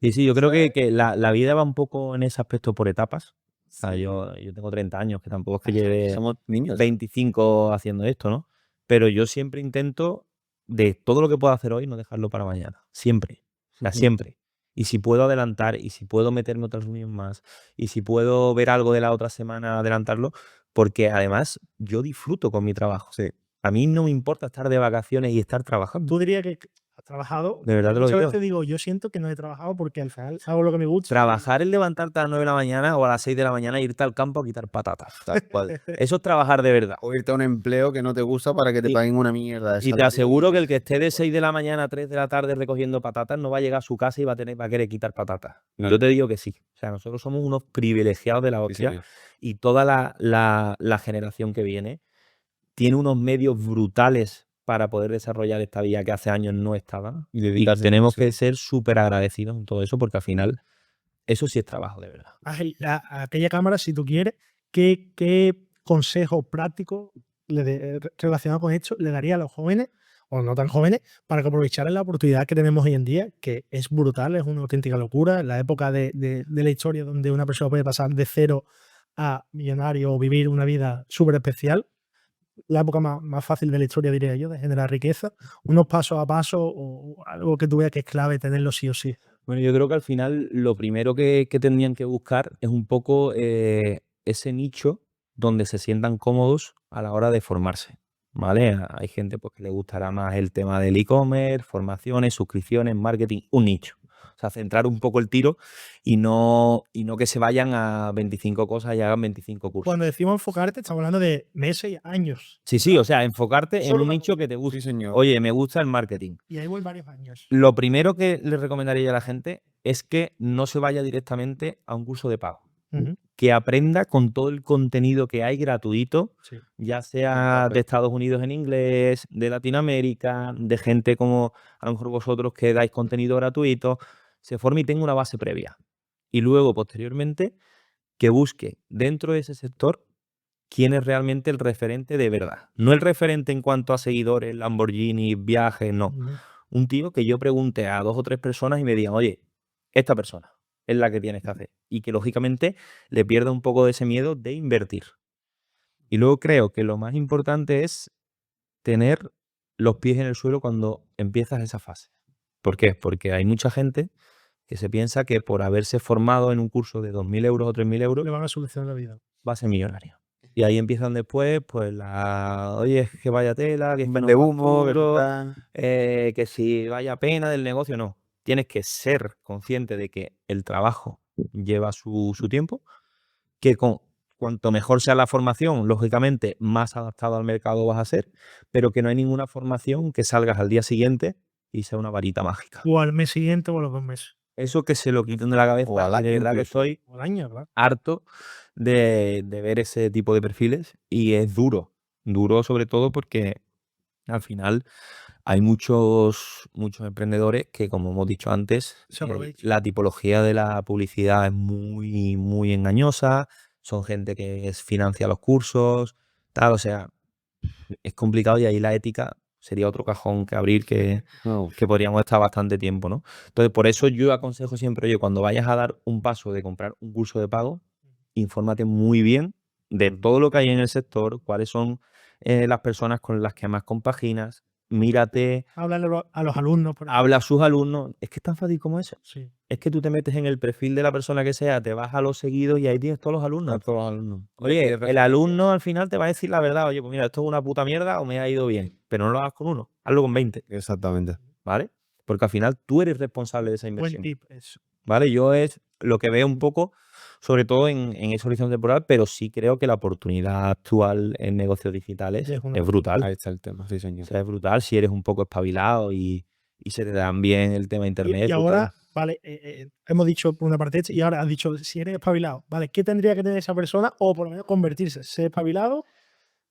Y sí, yo creo ¿Sabes? que la vida va un poco en ese aspecto por etapas. O sea, yo tengo 30 años, que tampoco es que lleve Somos niños. 25 haciendo esto, ¿no? Pero yo siempre intento, de todo lo que puedo hacer hoy, no dejarlo para mañana. Siempre. O sea, siempre. Y si puedo adelantar, y si puedo meterme otra reunión más, y si puedo ver algo de la otra semana, adelantarlo, porque además yo disfruto con mi trabajo. Sí. A mí no me importa estar de vacaciones y estar trabajando. Tú dirías que has trabajado. De verdad te lo Muchas digo. veces digo, yo siento que no he trabajado porque al final hago lo que me gusta. Trabajar es levantarte a las 9 de la mañana o a las 6 de la mañana e irte al campo a quitar patatas. Tal cual. Eso es trabajar de verdad. O irte a un empleo que no te gusta para que te Y- paguen una mierda. de Y te salario. aseguro que el que esté de 6 de la mañana a 3 de la tarde recogiendo patatas no va a llegar a su casa y va a querer quitar patatas. Claro. Yo te digo que sí. O sea, nosotros somos unos privilegiados de la Sí, hostia señor. y toda la generación que viene tiene unos medios brutales para poder desarrollar esta vía que hace años no estaba. Y Y dedicarse tenemos mucho. que ser súper agradecidos en todo eso porque al final eso sí es trabajo de verdad. Ángel, a aquella cámara, si tú quieres, ¿qué consejo práctico relacionado con esto le daría a los jóvenes, o no tan jóvenes, para que aprovecharan la oportunidad que tenemos hoy en día, que es brutal, es una auténtica locura? En la época de la historia donde una persona puede pasar de cero a millonario o vivir una vida súper especial, la época más fácil de la historia, diría yo, de generar riqueza, unos pasos a paso o algo que tú veas que es clave tenerlo sí o sí. Bueno, yo creo que al final lo primero que tendrían que buscar es un poco ese nicho donde se sientan cómodos a la hora de formarse, ¿vale? Hay gente pues, que le gustará más el tema del e-commerce, formaciones, suscripciones, marketing, un nicho. O sea, centrar un poco el tiro y no que se vayan a 25 cosas y hagan 25 cursos. Cuando decimos enfocarte, estamos hablando de meses y años. Sí, sí, o sea, enfocarte en Solo un una nicho cosa. que te guste. Sí, señor. Oye, me gusta el marketing. Y ahí voy varios años. Lo primero que le recomendaría a la gente es que no se vaya directamente a un curso de pago. Ujú. Que aprenda con todo el contenido que hay gratuito, Sí. ya sea de Estados Unidos en inglés, de Latinoamérica, de gente como a lo mejor vosotros que dais contenido gratuito, se forme y tenga una base previa. Y luego, posteriormente, que busque dentro de ese sector quién es realmente el referente de verdad. No el referente en cuanto a seguidores, Lamborghini, viajes, no. Ujú. Un tío que yo pregunte a 2 o 3 personas y me digan, oye, esta persona es la que tienes que hacer. Y que lógicamente le pierda un poco de ese miedo de invertir. Y luego creo que lo más importante es tener los pies en el suelo cuando empiezas esa fase. ¿Por qué? Porque hay mucha gente que se piensa que por haberse formado en un curso de 2.000 euros o 3.000 euros Le van a solucionar la vida. va a ser millonario. Y ahí empiezan después, pues, oye, es que vaya tela, que es que no Vende humo, facturo, ¿verdad? que si vaya pena del negocio, no. Tienes que ser consciente de que el trabajo lleva su tiempo, que cuanto mejor sea la formación, lógicamente, más adaptado al mercado vas a ser, pero que no hay ninguna formación que salgas al día siguiente y sea una varita mágica. O al mes siguiente o a los 2 meses. Eso que se lo quiten de la cabeza, O al que año de verdad que incluso. estoy O al año, ¿verdad? harto de ver ese tipo de perfiles y es duro sobre todo porque al final hay muchos emprendedores que, como hemos dicho antes, Se aprovecha. la tipología de la publicidad es muy engañosa, son gente que financia los cursos, tal, o sea, es complicado y ahí la ética sería otro cajón que abrir No. que podríamos estar bastante tiempo, ¿no? Entonces, por eso yo aconsejo siempre, oye, cuando vayas a dar un paso de comprar un curso de pago, infórmate muy bien de todo lo que hay en el sector, cuáles son las personas con las que más compaginas, mírate, Háblale a los alumnos, por ejemplo. habla a sus alumnos. Es que es tan fácil como eso. Sí. Es que tú te metes en el perfil de la persona que sea, te vas a los seguidos y ahí tienes todos los alumnos. A todos los alumnos. Oye, el alumno al final te va a decir la verdad, oye, pues mira, esto es una puta mierda o me ha ido bien, pero no lo hagas con uno, hazlo con 20, Exactamente. ¿vale? Porque al final tú eres responsable de esa Buen inversión, tip eso. ¿vale? Yo es lo que veo un poco, sobre todo en ese horizonte temporal, pero sí creo que la oportunidad actual en negocios digitales Es una es brutal. Ahí está el tema, sí, O señor. sea, es brutal si eres un poco espabilado y se te dan bien el tema de internet. Y es ahora, brutal. vale, hemos dicho por una parte esto, y ahora has dicho, si eres espabilado, ¿vale? ¿Qué tendría que tener esa persona? O por lo menos convertirse. Ser espabilado,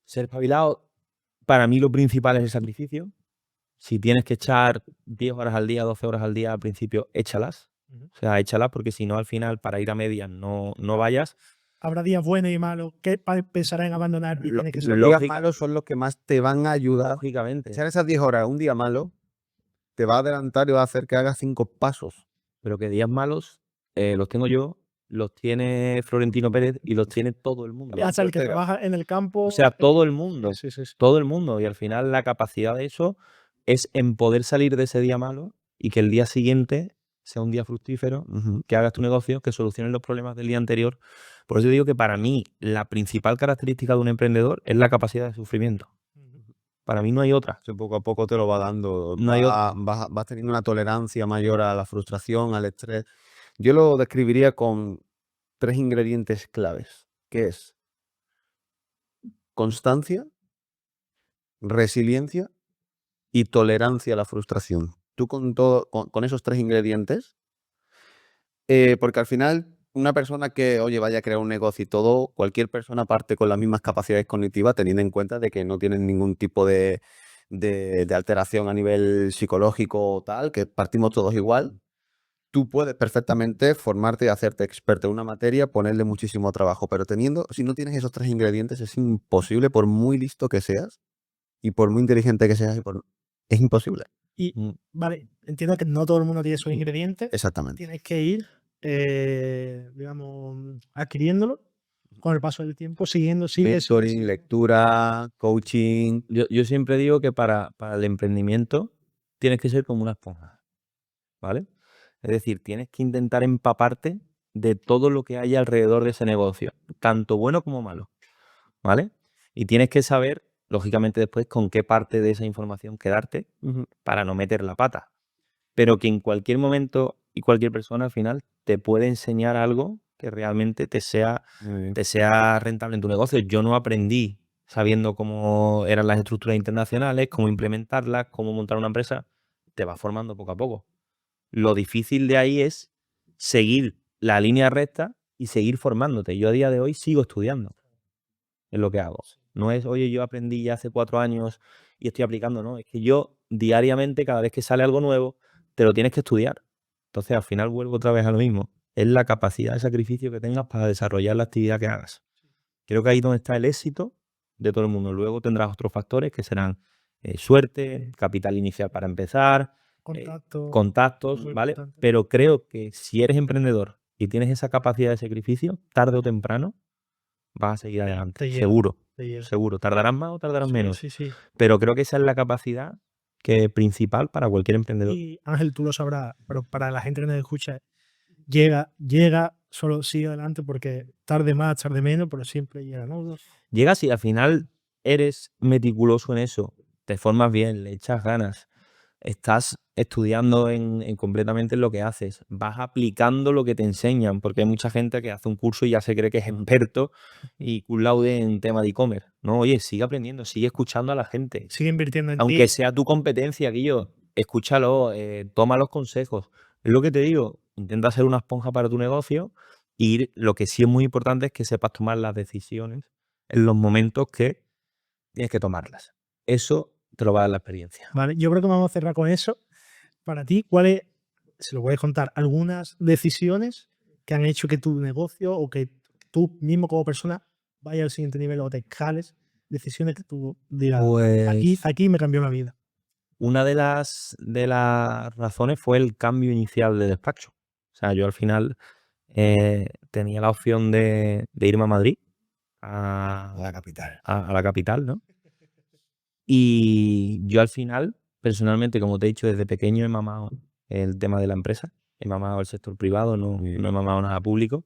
Ser espabilado, para mí lo principal es el sacrificio. Si tienes que echar 10 horas al día, 12 horas al día al principio, échalas. Ujú. O sea, échalas porque si no, al final, para ir a medias no vayas. habrá días buenos y malos. ¿Qué pensará en abandonar? Y tienes que Los ser días Lógica- malos son los que más te van a ayudar. Lógicamente. Echar esas 10 horas un día malo te va a adelantar y va a hacer que hagas 5 pasos. Pero que días malos los tengo yo, los tiene Florentino Pérez y los tiene todo el mundo. hasta el que Ortega. trabaja en el campo. O sea, todo el mundo. Sí, sí, sí. Todo el mundo. Y al final la capacidad de eso es en poder salir de ese día malo y que el día siguiente sea un día fructífero, Ujú. que hagas tu negocio, que soluciones los problemas del día anterior. Por eso digo que para mí la principal característica de un emprendedor es la capacidad de sufrimiento. Para mí no hay otra. Eso poco a poco te lo va dando. No hay Vas teniendo una tolerancia mayor a la frustración, al estrés. Yo lo describiría con 3 ingredientes claves, que es constancia, resiliencia y tolerancia a la frustración. Tú con esos 3 ingredientes, porque al final una persona que, oye, vaya a crear un negocio y todo, cualquier persona parte con las mismas capacidades cognitivas, teniendo en cuenta de que no tienen ningún tipo de alteración a nivel psicológico o tal, que partimos todos igual. Tú puedes perfectamente formarte y hacerte experto en una materia, ponerle muchísimo trabajo, pero si no tienes esos 3 ingredientes, es imposible, por muy listo que seas y por muy inteligente que seas, es imposible. Y, Mm. vale, entiendo que no todo el mundo tiene esos ingredientes. Exactamente. Tienes que ir, digamos, adquiriéndolo con el paso del tiempo, siguiendo, Mentoring, lectura, coaching. Yo siempre digo que para el emprendimiento tienes que ser como una esponja, ¿vale? Es decir, tienes que intentar empaparte de todo lo que hay alrededor de ese negocio, tanto bueno como malo, ¿vale? Y tienes que saber, lógicamente, después con qué parte de esa información quedarte para no meter la pata. Pero que en cualquier momento y cualquier persona al final te puede enseñar algo que realmente te sea rentable en tu negocio. Yo no aprendí sabiendo cómo eran las estructuras internacionales, cómo implementarlas, cómo montar una empresa. Te vas formando poco a poco. Lo difícil de ahí es seguir la línea recta y seguir formándote. Yo a día de hoy sigo estudiando en lo que hago. No es, oye, yo aprendí ya hace 4 años y estoy aplicando, no. Es que yo diariamente, cada vez que sale algo nuevo, te lo tienes que estudiar. Entonces, al final vuelvo otra vez a lo mismo. Es la capacidad de sacrificio que tengas para desarrollar la actividad que hagas. Creo que ahí es donde está el éxito de todo el mundo. Luego tendrás otros factores que serán suerte, capital inicial para empezar, contactos, muy ¿vale? importante. Pero creo que si eres emprendedor y tienes esa capacidad de sacrificio, tarde o temprano vas a seguir adelante. Te llega, Seguro, te llega. seguro. Tardarás más o tardarás Sí, menos. sí, sí. Pero creo que esa es la capacidad principal para cualquier emprendedor. Y Ángel, tú lo sabrás, pero para la gente que nos escucha, llega, solo sigue adelante porque tarde más, tarde menos, pero siempre llega, ¿no? Llegas si al final eres meticuloso en eso, te formas bien, le echas ganas, estás estudiando en completamente en lo que haces, vas aplicando lo que te enseñan, porque hay mucha gente que hace un curso y ya se cree que es experto y cum laude en tema de e-commerce. No, oye, sigue aprendiendo, sigue escuchando a la gente. Sigue invirtiendo en ti. Aunque sea tu competencia, Guillo, escúchalo, toma los consejos. Es lo que te digo, intenta ser una esponja para tu negocio y lo que sí es muy importante es que sepas tomar las decisiones en los momentos que tienes que tomarlas. Eso te lo va a dar la experiencia. Vale, yo creo que vamos a cerrar con eso. Para ti, ¿cuáles, se lo puedes contar, algunas decisiones que han hecho que tu negocio o que tú mismo como persona vaya al siguiente nivel o te escales? Decisiones que tú dirás, aquí me cambió la vida. Una de las razones fue el cambio inicial de despacho. O sea, yo al final tenía la opción de irme a Madrid, A la capital. a la capital, ¿no? Y yo al final, personalmente, como te he dicho, desde pequeño he mamado el tema de la empresa, he mamado el sector privado, no he mamado nada público.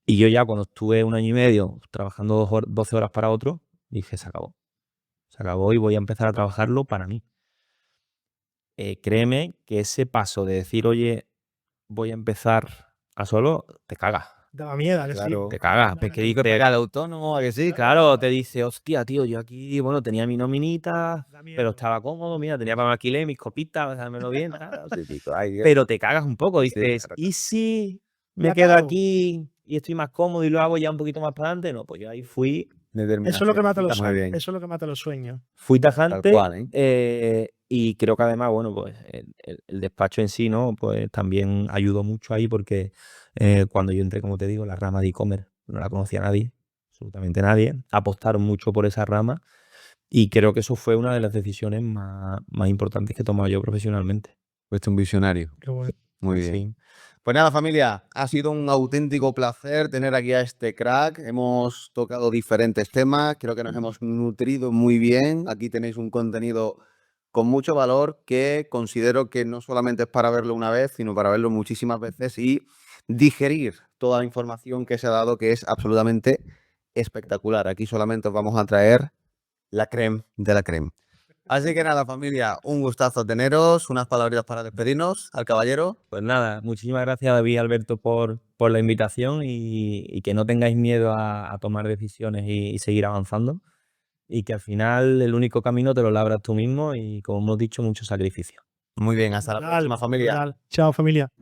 Y yo ya cuando estuve 1 año y medio trabajando 12 horas para otro, dije, se acabó. Se acabó y voy a empezar a trabajarlo para mí. Créeme que ese paso de decir, oye, voy a empezar a solo, te cagas. Daba miedo, ¿a que sí? Claro. Te cagas. Claro, Porque Te pega de autónomo, ¿a que sí? claro, te dice, hostia, tío, yo aquí, bueno, tenía mi nominita, Da miedo. pero estaba cómodo, mira, tenía para mi alquiler, mis copitas, dármelo bien, Típico, ay, Dios. pero te cagas un poco, dices, claro. ¿y si Ya me quedo acabo. aquí y estoy más cómodo y lo hago ya un poquito más para adelante? No, pues yo ahí fui Eso es lo que mata los Muy sueños. bien. Eso es lo que mata los sueños. tajante, cual, y creo que además, bueno, pues el despacho en sí, ¿no? Pues también ayudó mucho ahí porque cuando yo entré, como te digo, en la rama de e-commerce, no la conocía nadie, absolutamente nadie, apostaron mucho por esa rama y creo que eso fue una de las decisiones más importantes que he tomado yo profesionalmente. Fuiste un visionario. Qué bueno. Muy bien. Sí. Pues nada, familia, ha sido un auténtico placer tener aquí a este crack. Hemos tocado diferentes temas, creo que nos hemos nutrido muy bien. Aquí tenéis un contenido con mucho valor que considero que no solamente es para verlo una vez, sino para verlo muchísimas veces y digerir toda la información que se ha dado, que es absolutamente espectacular. Aquí solamente os vamos a traer la crème de la crème. Así que nada, familia, un gustazo teneros. Unas palabritas para despedirnos al caballero. Pues nada, muchísimas gracias David y Alberto por la invitación y que no tengáis miedo a tomar decisiones y seguir avanzando y que al final el único camino te lo labras tú mismo y como hemos dicho, mucho sacrificio. Muy bien, hasta la próxima, familia. Brutal. Chao, familia.